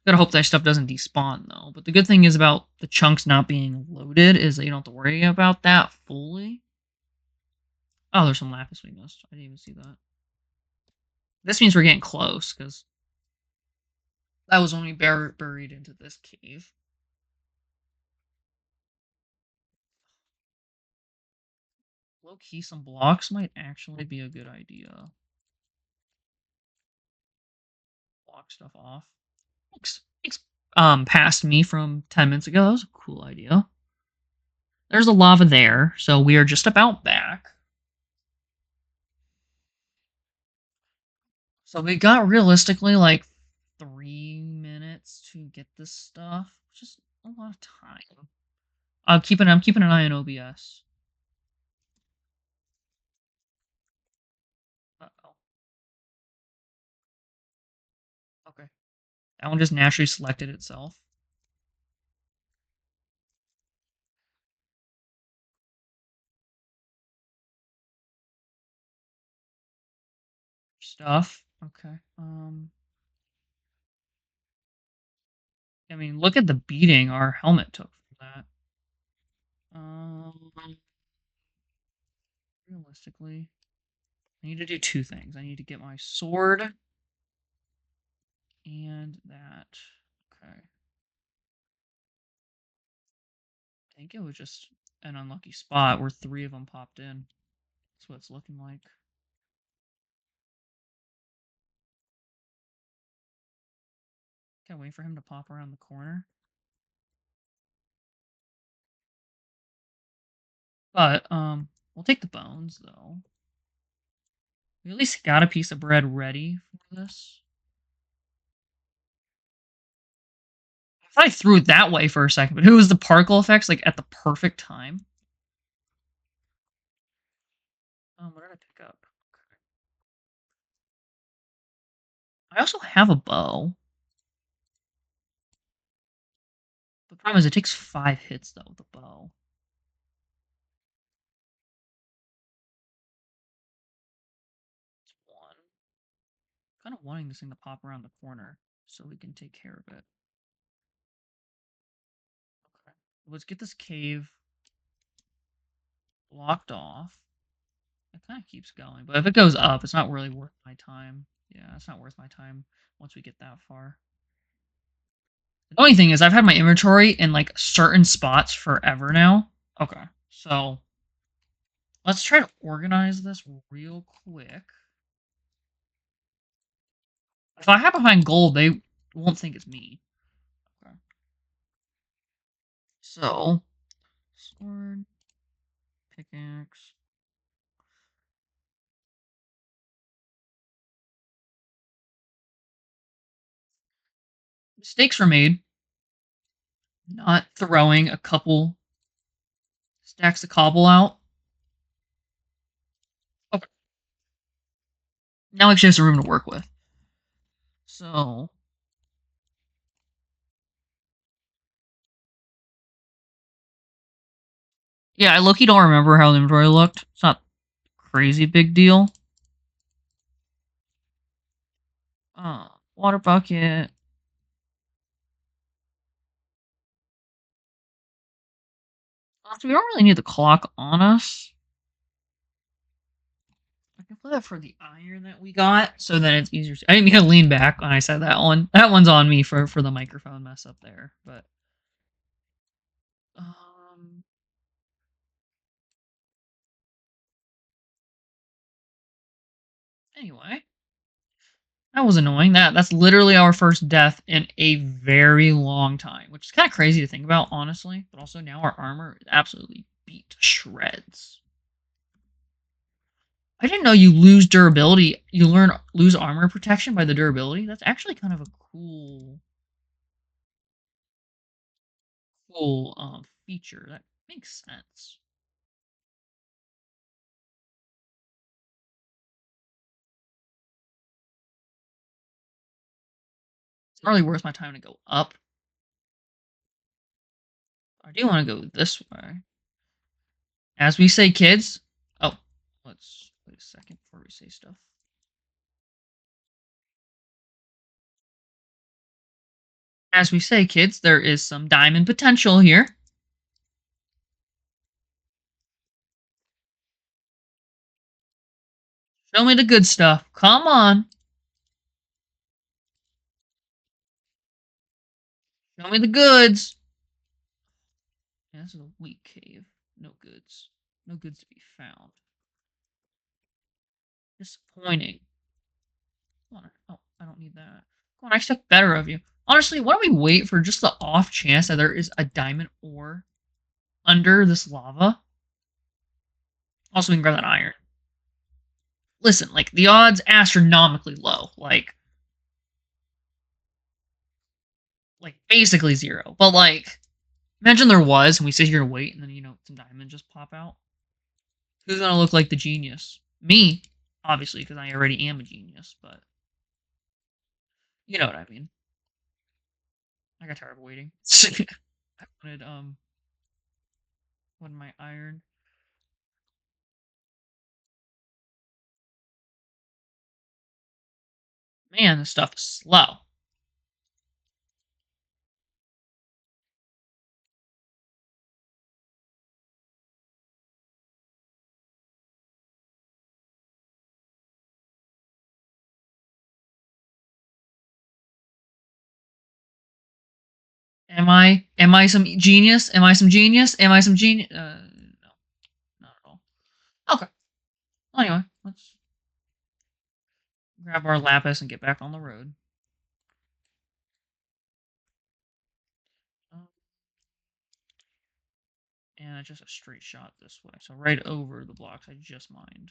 Gotta hope that stuff doesn't despawn though. But the good thing is about the chunks not being loaded is that you don't have to worry about that fully. Oh, there's some lapis we missed. I didn't even see that. This means we're getting close because that was only buried into this cave. Low key, some blocks might actually be a good idea. Block stuff off. Thanks. Past me from 10 minutes ago. That was a cool idea. There's a lava there, so we are just about back. So we got realistically like 3 minutes to get this stuff, which is a lot of time. I'm keeping an eye on OBS. Uh-oh. Okay. That one just naturally selected itself. stuff. Okay. I mean, look at the beating our helmet took for that. Um, realistically, I need to do two things. I need to get my sword and that. Okay. I think it was just an unlucky spot where three of them popped in. That's what it's looking like. Can't wait for him to pop around the corner. But, we'll take the bones, though. We at least got a piece of bread ready for this. I thought I threw it that way for a second, but it was the particle effects, like, at the perfect time. What did I pick up? Okay. I also have a bow. The problem is it takes 5 hits, though, with the bow. It's 1. Kind of wanting this thing to pop around the corner so we can take care of it. Okay. Let's get this cave blocked off. It kind of keeps going, but if it goes up, it's not really worth my time. Yeah, it's not worth my time once we get that far. The only thing is I've had my inventory in, like, certain spots forever now. Okay, so let's try to organize this real quick. If I hide behind gold, they won't think it's me. Okay. So, sword, pickaxe. Mistakes were made. Not throwing a couple stacks of cobble out. Okay. Now actually have some room to work with. So, yeah, I low-key don't remember how the inventory looked. It's not crazy big deal. Water bucket. We don't really need the clock on us. I can put that for the iron that we got, so that it's easier. I didn't mean to lean back when I said that one. That one's on me for the microphone mess up there. But um, anyway, that was annoying. That's literally our first death in a very long time, which is kind of crazy to think about, honestly. But also now our armor is absolutely beat to shreds. I didn't know you lose durability. You lose armor protection by the durability. That's actually kind of a cool feature. That makes sense. It's not really worth my time to go up. I do want to go this way. As we say, kids. Oh, let's wait a second before we say stuff. As we say, kids, there is some diamond potential here. Show me the good stuff. Come on. Show me the goods. Yeah, this is a weak cave. No goods. No goods to be found. Disappointing. Come on. Oh, I don't need that. Come on, I expect better of you. Honestly, why don't we wait for just the off chance that there is a diamond ore under this lava? Also, we can grab that iron. Listen, like, the odds astronomically low. Like basically zero. But, like, imagine there was, and we sit here and wait, and then, some diamonds just pop out. Who's gonna look like the genius? Me, obviously, because I already am a genius, but you know what I mean. I got tired of waiting. I wanted my iron. Man, this stuff is slow. Am I? Am I some genius? Am I some genius? Am I some genius? No, not at all. Okay. Well, anyway, let's grab our lapis and get back on the road. Um, and just a straight shot this way, so right over the blocks I just mined.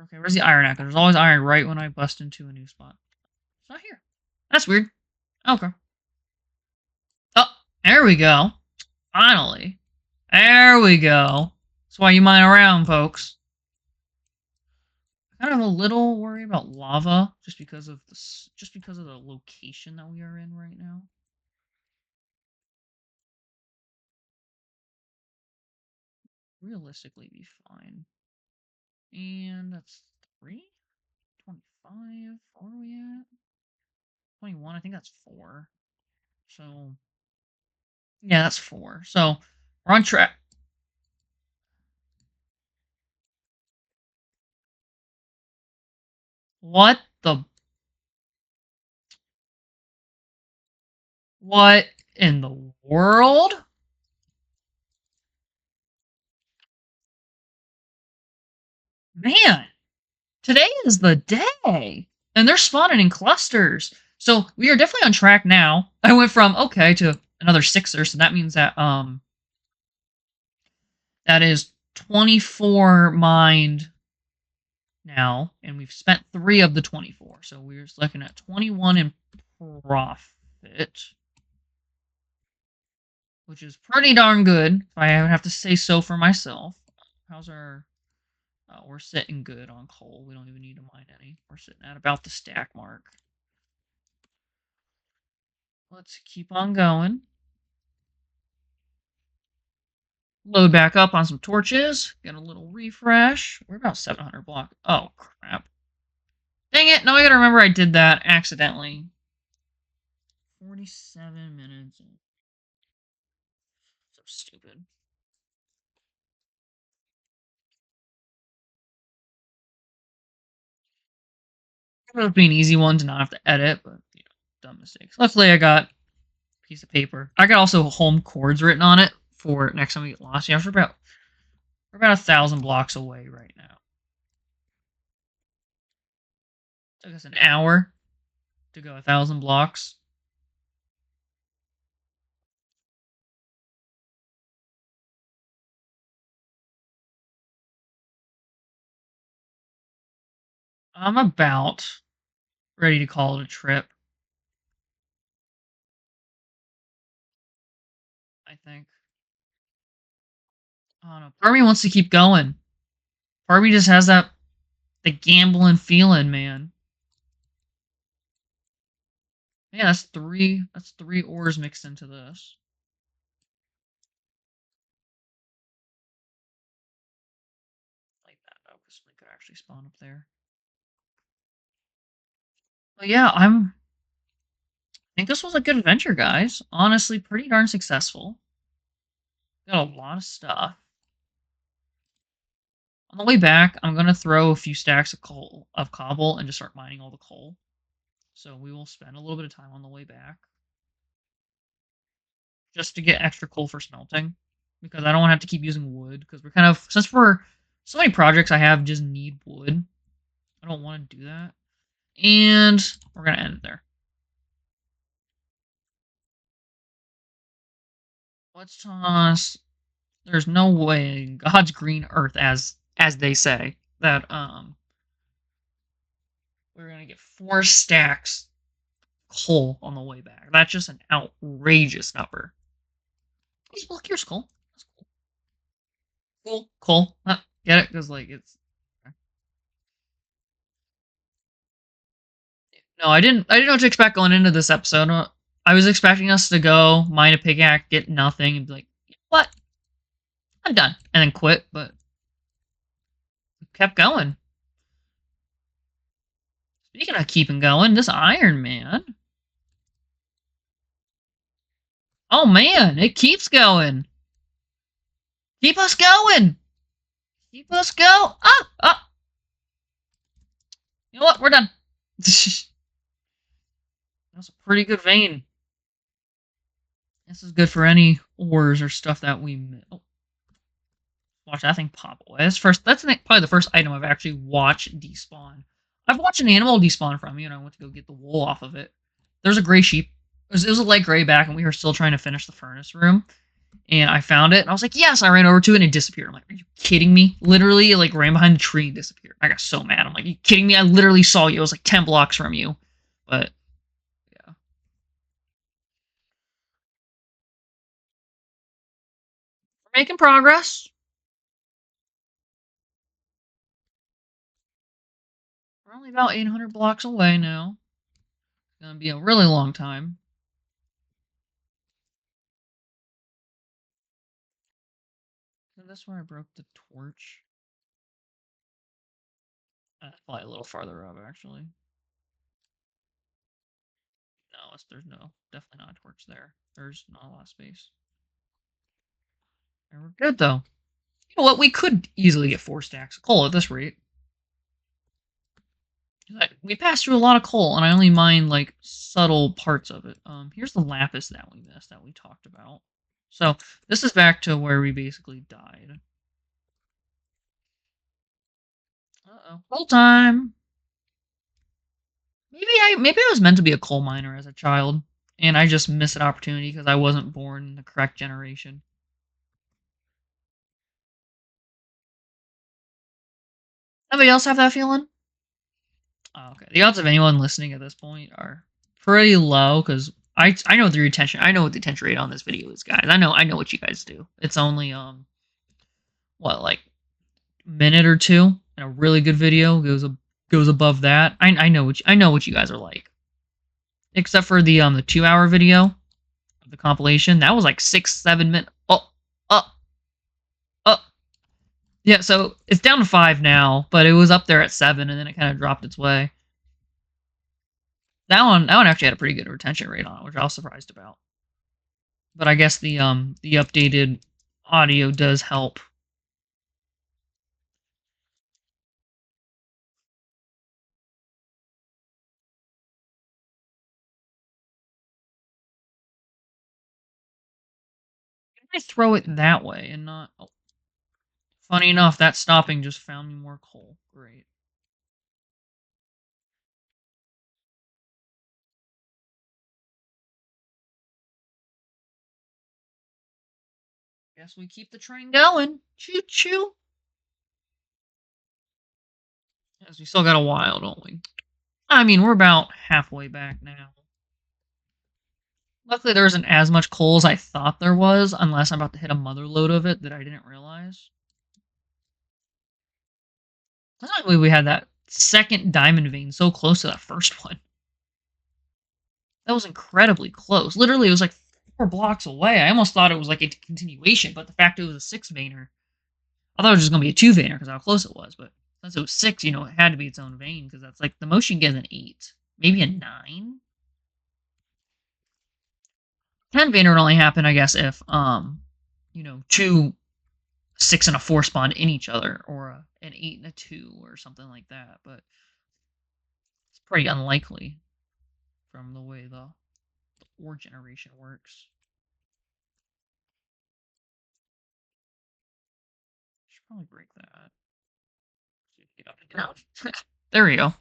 Okay, where's the iron at? There's always iron right when I bust into a new spot. It's not here. That's weird. Okay. Oh, there we go. Finally. There we go. That's why you mine around, folks. I'm kind of a little worried about lava, just because of the location that we are in right now. Realistically, be fine. And that's 3, 25. Where are we at? 21. I think that's 4. So yeah, that's 4. So we're on track. What the? What in the world? Man, today is the day. And they're spawning in clusters. So we are definitely on track now. I went from okay to another 6er, so that means that that is 24 mined now, and we've spent 3 of the 24. So we're just looking at 21 in profit, which is pretty darn good, if I have to say so for myself. How's our... we're sitting good on coal. We don't even need to mine any. We're sitting at about the stack mark. Let's keep on going. Load back up on some torches. Get a little refresh. We're about 700 block. Oh, crap. Dang it. Now I gotta remember I did that accidentally. 47 minutes. So stupid. It would be an easy one to not have to edit, but, dumb mistakes. Luckily, I got a piece of paper. I got also home chords written on it for next time we get lost. Yeah, we're about 1,000 blocks away right now. Took us an hour to go 1,000 blocks. I'm about ready to call it a trip, I think. I don't know. Part of me wants to keep going. Part of me just has that the gambling feeling, man. Yeah, that's 3. That's 3 ores mixed into this. Like that though, because we could actually spawn up there. But yeah, I think this was a good adventure, guys. Honestly, pretty darn successful. Got a lot of stuff. On the way back, I'm gonna throw a few stacks of cobble and just start mining all the coal. So we will spend a little bit of time on the way back, just to get extra coal for smelting, because I don't want to have to keep using wood, because we're kind of, since we're so many projects I have just need wood, I don't want to do that. And we're gonna end it there. Let's toss. There's no way in God's green earth, as they say, that we're gonna get 4 stacks coal on the way back. That's just an outrageous number. Look, here's coal. That's cool. Cool, coal. Get it? Because like it's... No, I didn't know what to expect going into this episode. I was expecting us to go mine a pickaxe, get nothing, and be like, "What? I'm done," and then quit. But we kept going. Speaking of keeping going, this Iron Man. Oh man, it keeps going. Keep us going. Keep us go. Ah, ah. You know what? We're done. That's a pretty good vein. This is good for any ores or stuff that we. Oh, watch that thing pop away. That's probably the first item I've actually watched despawn. I've watched an animal despawn from you, and I went to go get the wool off of it. There's a gray sheep. It was a light gray back, and we were still trying to finish the furnace room. And I found it, and I was like, yes, I ran over to it, and it disappeared. I'm like, are you kidding me? Literally, it, like, ran behind the tree and disappeared. I got so mad. I'm like, are you kidding me? I literally saw you. I was like 10 blocks from you. But, yeah. We're making progress. We're only about 800 blocks away now. It's going to be a really long time. Is this where I broke the torch? Probably a little farther up, actually. No, there's definitely not a torch there. There's not a lot of space. And we're good, though. You know what? We could easily get 4 stacks of coal at this rate. We passed through a lot of coal, and I only mine, like, subtle parts of it. Here's the lapis that we missed that we talked about. So, this is back to where we basically died. Uh-oh. Coal time! Maybe I was meant to be a coal miner as a child, and I just missed an opportunity because I wasn't born in the correct generation. Anybody else have that feeling? Oh, okay. The odds of anyone listening at this point are pretty low because I know the retention. I know what the retention rate on this video is, guys. I know what you guys do. It's only what, like, minute or two, and a really good video goes above that. I know what you guys are like. Except for the 2 hour video of the compilation, that was like 6 7 minutes. Oh, oh, oh. Yeah, so it's down to 5 now, but it was up there at 7, and then it kind of dropped its way. That one actually had a pretty good retention rate on it, which I was surprised about. But I guess the updated audio does help. I throw it that way and not. Oh, funny enough, that stopping just found me more coal. Great. Guess we keep the train going. Choo choo. Yes, we still got a while, don't we? I mean, we're about halfway back now. Luckily, there isn't as much coal as I thought there was, unless I'm about to hit a mother load of it that I didn't realize. Luckily, we had that second diamond vein so close to that first one. That was incredibly close. Literally, it was like 4 blocks away. I almost thought it was like a continuation, but the fact it was a 6 veiner, I thought it was just going to be a 2 veiner because how close it was. But since it was 6, it had to be its own vein because that's like the most you can get is an 8, maybe a 9. 10 veiner would only happen, I guess, if two 6 and a 4 spawned in each other, or an 8 and a 2, or something like that. But it's pretty unlikely from the way the ore generation works. Should probably break that. Get up and down. There we go.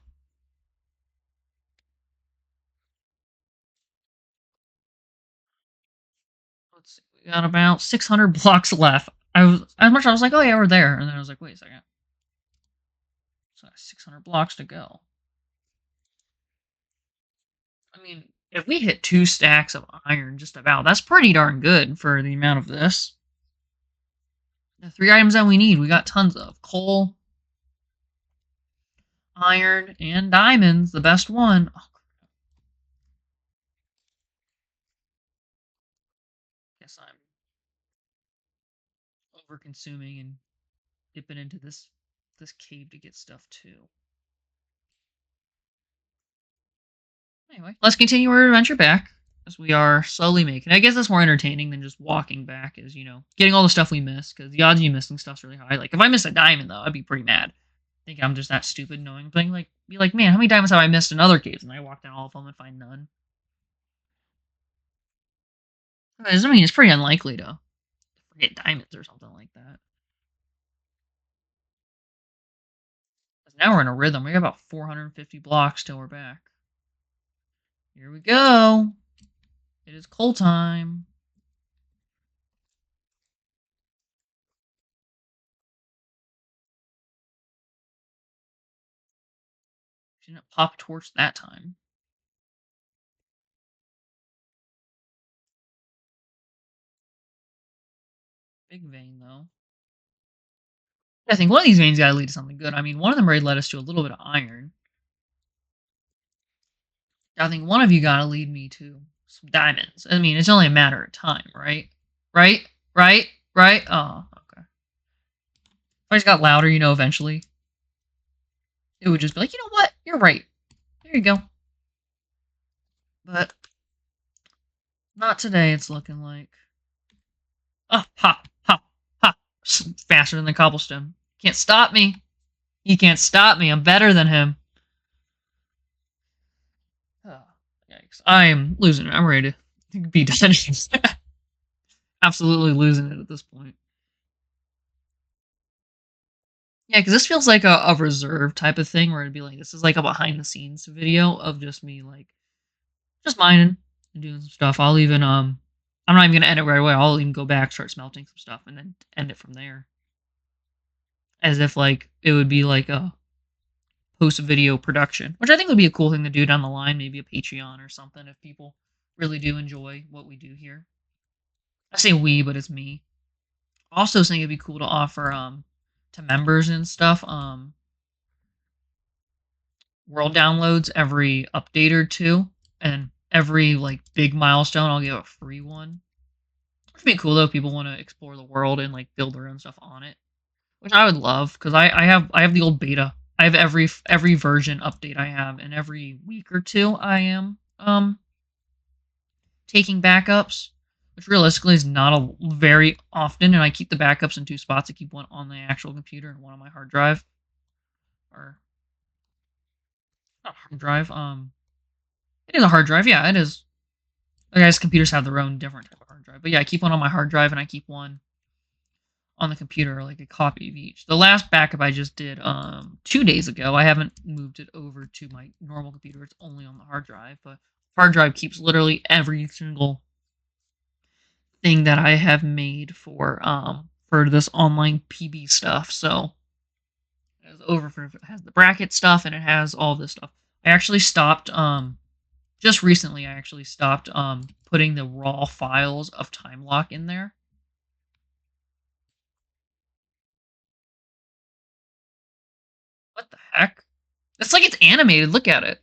Let's see. We got about 600 blocks left. I was like, oh yeah, we're there, and then I was like, wait a second. So 600 blocks to go. I mean, if we hit 2 stacks of iron just about, that's pretty darn good for the amount of this. The 3 items that we need, we got tons of coal, iron, and diamonds. The best one. Oh, guess I'm over consuming and dipping into this cave to get stuff too. Anyway, let's continue our adventure back as we are slowly making it. I guess that's more entertaining than just walking back, is, getting all the stuff we missed, because the odds of you missing stuff's really high. Like, if I miss a diamond, though, I'd be pretty mad. Think I'm just that stupid knowing thing. Like, be like, man, how many diamonds have I missed in other caves? And I walk down all of them and find none. I mean, it's pretty unlikely to forget diamonds or something like that. 'Cause now we're in a rhythm. We got about 450 blocks till we're back. Here we go. It is coal time. She didn't pop a torch that time. Big vein, though. I think one of these veins gotta lead to something good. I mean, one of them already led us to a little bit of iron. I think one of you gotta lead me to some diamonds. I mean, it's only a matter of time, right? Right? Right? Right? Oh, okay. If I just got louder, eventually, it would just be like, you know what? You're right. There you go. But not today, it's looking like. Oh, ha, ha, ha. Faster than the cobblestone. Can't stop me. He can't stop me. I'm better than him. Oh, yikes. I am losing it. I'm ready to be done. Absolutely losing it at this point. Yeah, because this feels like a reserve type of thing where it'd be like, this is like a behind the scenes video of just me, like, just mining and doing some stuff. I'll even, I'm not even going to end it right away. I'll even go back, start smelting some stuff, and then end it from there. As if, like, it would be like a post video production, which I think would be a cool thing to do down the line, maybe a Patreon or something if people really do enjoy what we do here. I say we, but it's me. Also think it'd be cool to offer to members and stuff world downloads every update or two, and every like big milestone I'll give a free one. Which would be cool though if people want to explore the world and like build their own stuff on it. Which I would love, because I have the old beta. I have every version update I have, and every week or two I am taking backups, which realistically is not a very often, and I keep the backups in two spots. I keep one on the actual computer and one on my hard drive, or not hard drive. It is a hard drive. Yeah, it is. I guess computers have their own different type of hard drive, but yeah, I keep one on my hard drive and I keep one on the computer, like a copy of each. The last backup I just did 2 days ago. I haven't moved it over to my normal computer. It's only on the hard drive, but hard drive keeps literally every single thing that I have made for this online PB stuff. So it has the bracket stuff and it has all this stuff. I actually stopped just recently I actually stopped putting the raw files of Timelocke in there. What the heck? It's like it's animated. Look at it.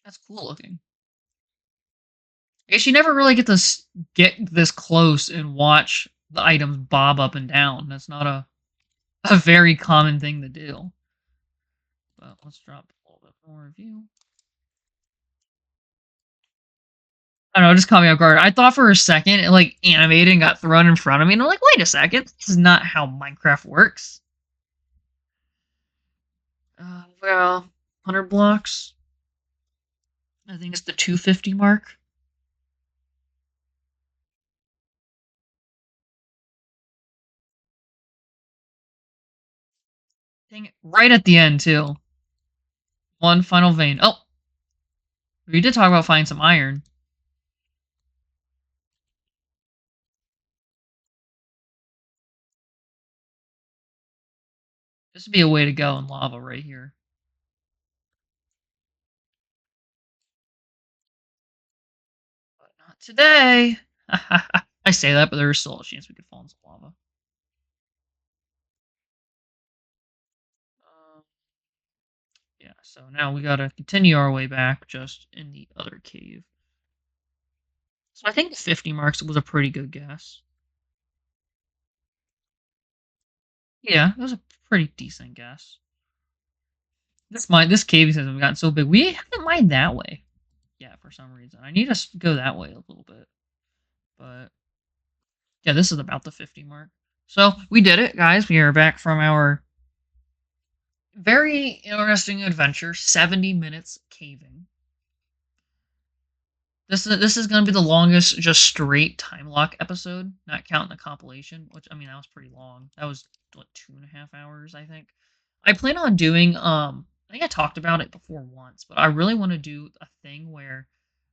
That's cool looking. I guess you never really get this close and watch the items bob up and down. That's not a very common thing to do. But let's drop a little bit more review. I don't know, it just caught me off guard. I thought for a second it like animated and got thrown in front of me, and I'm like, wait a second, this is not how Minecraft works. Well, 100 blocks. I think it's the 250 mark. Dang it, right at the end too. One final vein. Oh, we did talk about finding some iron. This would be a way to go in lava right here. But not today. I say that, but there is still a chance we could fall in some lava. Yeah, so now we gotta continue our way back just in the other cave. So I think 50 marks was a pretty good guess. Yeah, it was a pretty decent guess. This cave hasn't gotten so big. We haven't mined that way. Yeah, for some reason. I need to go that way a little bit. But yeah, this is about the 50 mark. So we did it, guys. We are back from our very interesting adventure. 70 minutes caving. This is gonna be the longest just straight time lock episode, not counting the compilation. Which I mean that was pretty long. That was what 2.5 hours, I think. I plan on doing I think I talked about it before once, but I really want to do a thing where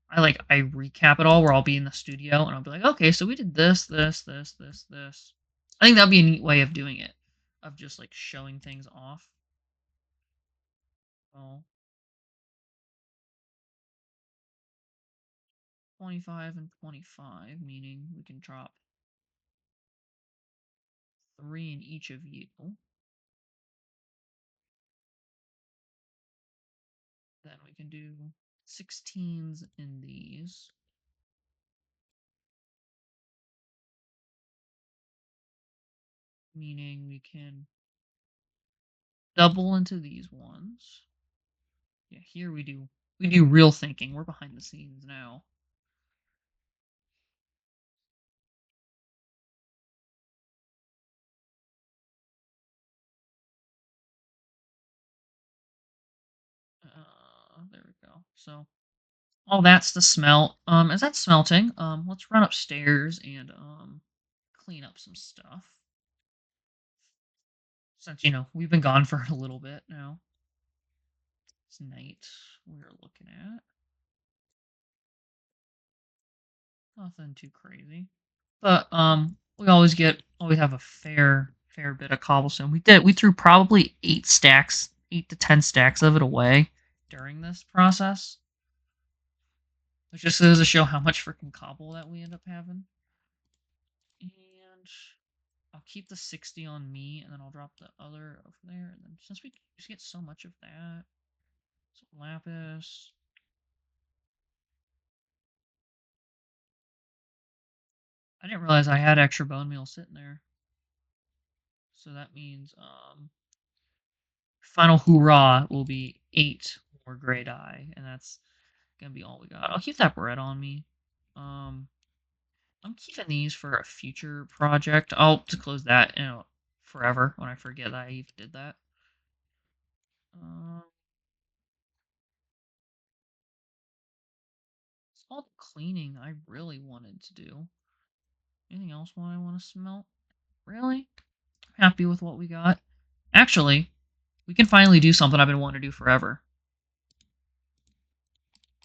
I recap it all where I'll be in the studio and I'll be like, okay, so we did this, this, this, this, this. I think that'd be a neat way of doing it. Of just like showing things off. Oh, 25 and 25, meaning we can drop 3 in each of you. Then we can do 16s in these. Meaning we can double into these ones. Yeah, here we do real thinking. We're behind the scenes now. There we go. So all that's the smelt. As that's smelting, let's run upstairs and clean up some stuff. Since we've been gone for a little bit now. It's night we're looking at. Nothing too crazy. But we always have a fair bit of cobblestone. We threw probably 8 stacks, 8 to 10 stacks of it away during this process. Which just goes to show how much freaking cobble that we end up having. And I'll keep the 60 on me, and then I'll drop the other over there. And then since we just get so much of that, so lapis. I didn't realize I had extra bone meal sitting there. So that means final hoorah will be 8 more gray dye, and that's gonna be all we got. I'll keep that bread on me. Um, I'm keeping these for a future project. I'll close that, forever when I forget that I even did that. Um, it's all the cleaning I really wanted to do. Anything else I want to smelt? Really? I'm happy with what we got. Actually, we can finally do something I've been wanting to do forever.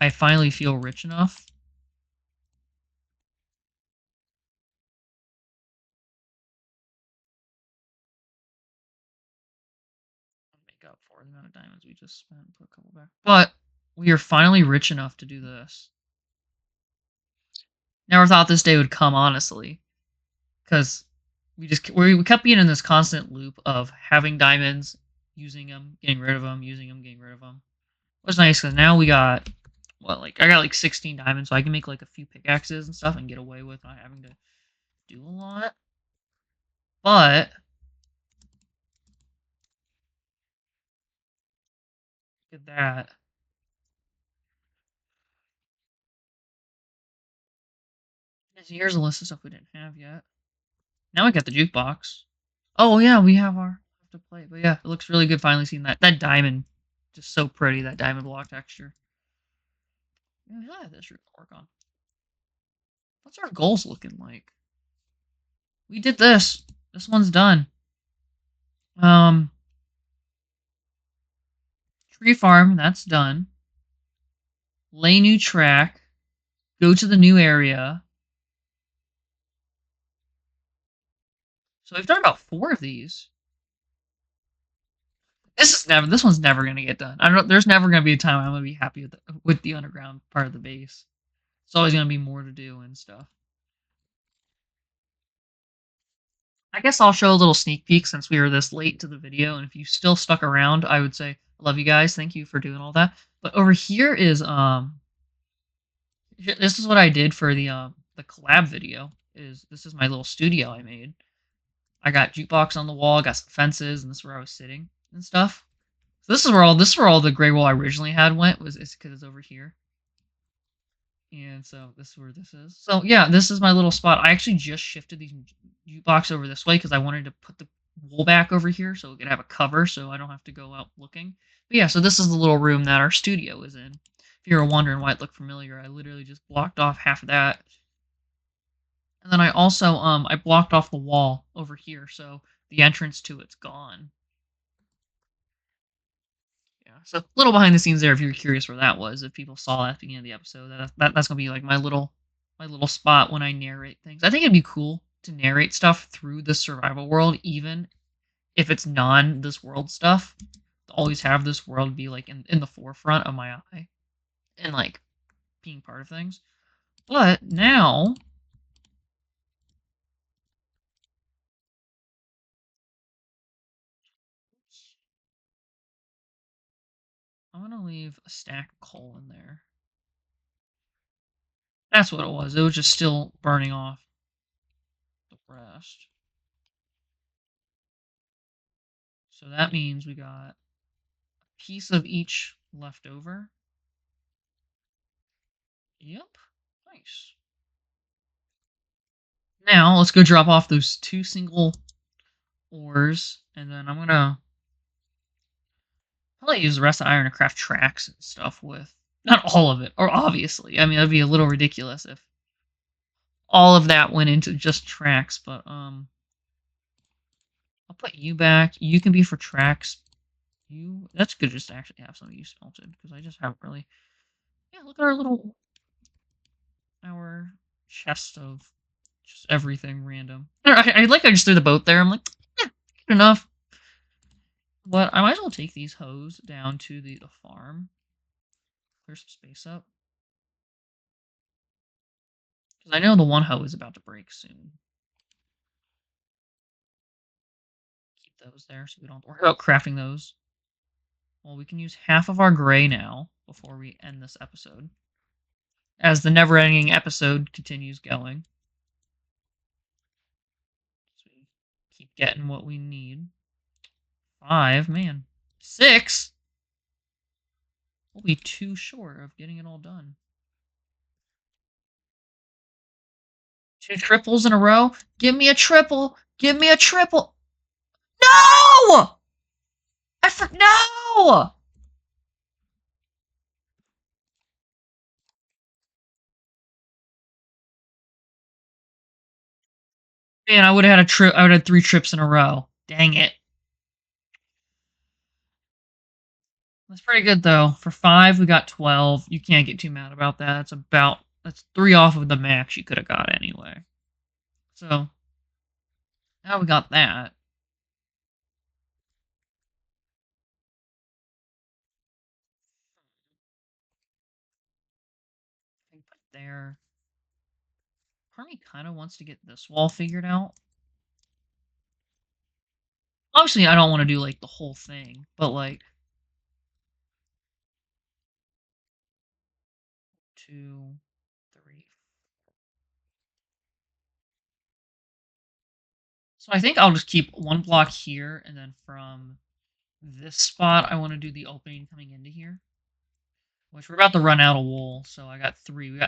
I finally feel rich enough. Make up for the amount of diamonds we just spent. Put a couple back. But we are finally rich enough to do this. Never thought this day would come, honestly, because we kept being in this constant loop of having diamonds, using them, getting rid of them, using them, getting rid of them. It was nice because now we got I got like 16 diamonds, so I can make like a few pickaxes and stuff and get away with not having to do a lot. But look at that. Here's a list of stuff we didn't have yet. Now we got the jukebox. Oh yeah, we have our have to play. But yeah, it looks really good finally seeing that diamond. Just so pretty, that diamond block texture. Yeah, this we can work on. What's our goals looking like? We did this. This one's done. Um Tree farm, that's done. Lay new track. Go to the new area. So we've done about 4 of these. This one's never gonna get done. I don't. There's never gonna be a time I'm gonna be happy with the underground part of the base. It's always gonna be more to do and stuff. I guess I'll show a little sneak peek since we were this late to the video, and if you still stuck around, I would say I love you guys. Thank you for doing all that. But over here is this is what I did for the collab video. This is my little studio I made. I got jukebox on the wall. I got some fences, and this is where I was sitting and stuff. So this is where all the gray wall I originally had went was it's because it's over here. And so this is where this is. So yeah, this is my little spot. I actually just shifted these jukebox over this way because I wanted to put the wool back over here so we could have a cover so I don't have to go out looking. But yeah, so this is the little room that our studio is in. If you were wondering why it looked familiar, I literally just blocked off half of that. And then I also I blocked off the wall over here so the entrance to it's gone. Yeah. So a little behind the scenes there if you're curious where that was, if people saw that at the beginning of the episode. That's gonna be like my little spot when I narrate things. I think it'd be cool to narrate stuff through the survival world, even if it's non this world stuff. To always have this world be like in the forefront of my eye and like being part of things. But now I'm gonna leave a stack of coal in there. That's what it was. It was just still burning off the rest. So that means we got a piece of each left over. Yep. Nice. Now let's go drop off those 2 single ores, and then I'm gonna probably use the rest of iron to craft tracks and stuff with. Not all of it, or obviously. I mean, that'd be a little ridiculous if all of that went into just tracks. But I'll put you back. You can be for tracks. That's good just to actually have some of you smelted because I just haven't really. Yeah, look at our chest of just everything random. I just threw the boat there. I'm like, yeah, good enough. But I might as well take these hoes down to the farm. Clear some space up. Because I know the one hoe is about to break soon. Keep those there so we don't have to worry about crafting those. Well, we can use half of our gray now before we end this episode. As the never-ending episode continues going. So we keep getting what we need. 5, man. 6? We'll be too short of getting it all done. 2 triples in a row? Give me a triple! Give me a triple! No! No! Man, I would have had a trip. I would have had 3 trips in a row. Dang it. That's pretty good though. For 5, we got 12. You can't get too mad about that. That's 3 off of the max you could have got anyway. So now we got that. I put it there. Part of me kind of wants to get this wall figured out. Obviously, I don't want to do like the whole thing, but like 2, 3. So I think I'll just keep 1 block here, and then from this spot, I want to do the opening coming into here. Which we're about to run out of wool, so I got 3.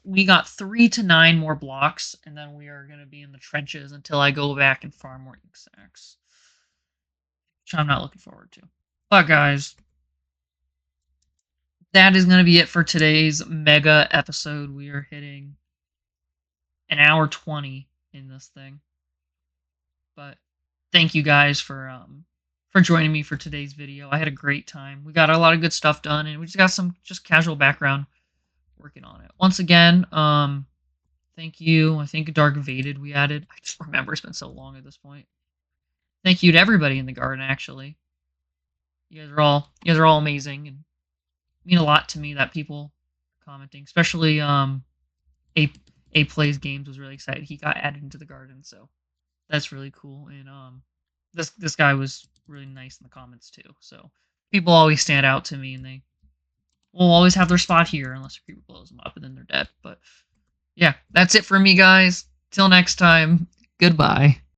We got 3 to 9 more blocks, and then we are gonna be in the trenches until I go back and farm more ink sacks. Which I'm not looking forward to. But guys, that is gonna be it for today's mega episode. We are hitting an hour 20 in this thing. But thank you guys for joining me for today's video. I had a great time. We got a lot of good stuff done, and we just got some just casual background working on it. Once again, thank you. I think Dark Vaded we added. I just remember it's been so long at this point. Thank you to everybody in the garden. Actually, you guys are all amazing and mean a lot to me that people are commenting, especially A Plays Games was really excited he got added into the garden, so that's really cool. And this guy was really nice in the comments too. So people always stand out to me, and they will always have their spot here unless a creeper blows them up and then they're dead. But yeah, that's it for me, guys. Till next time, goodbye.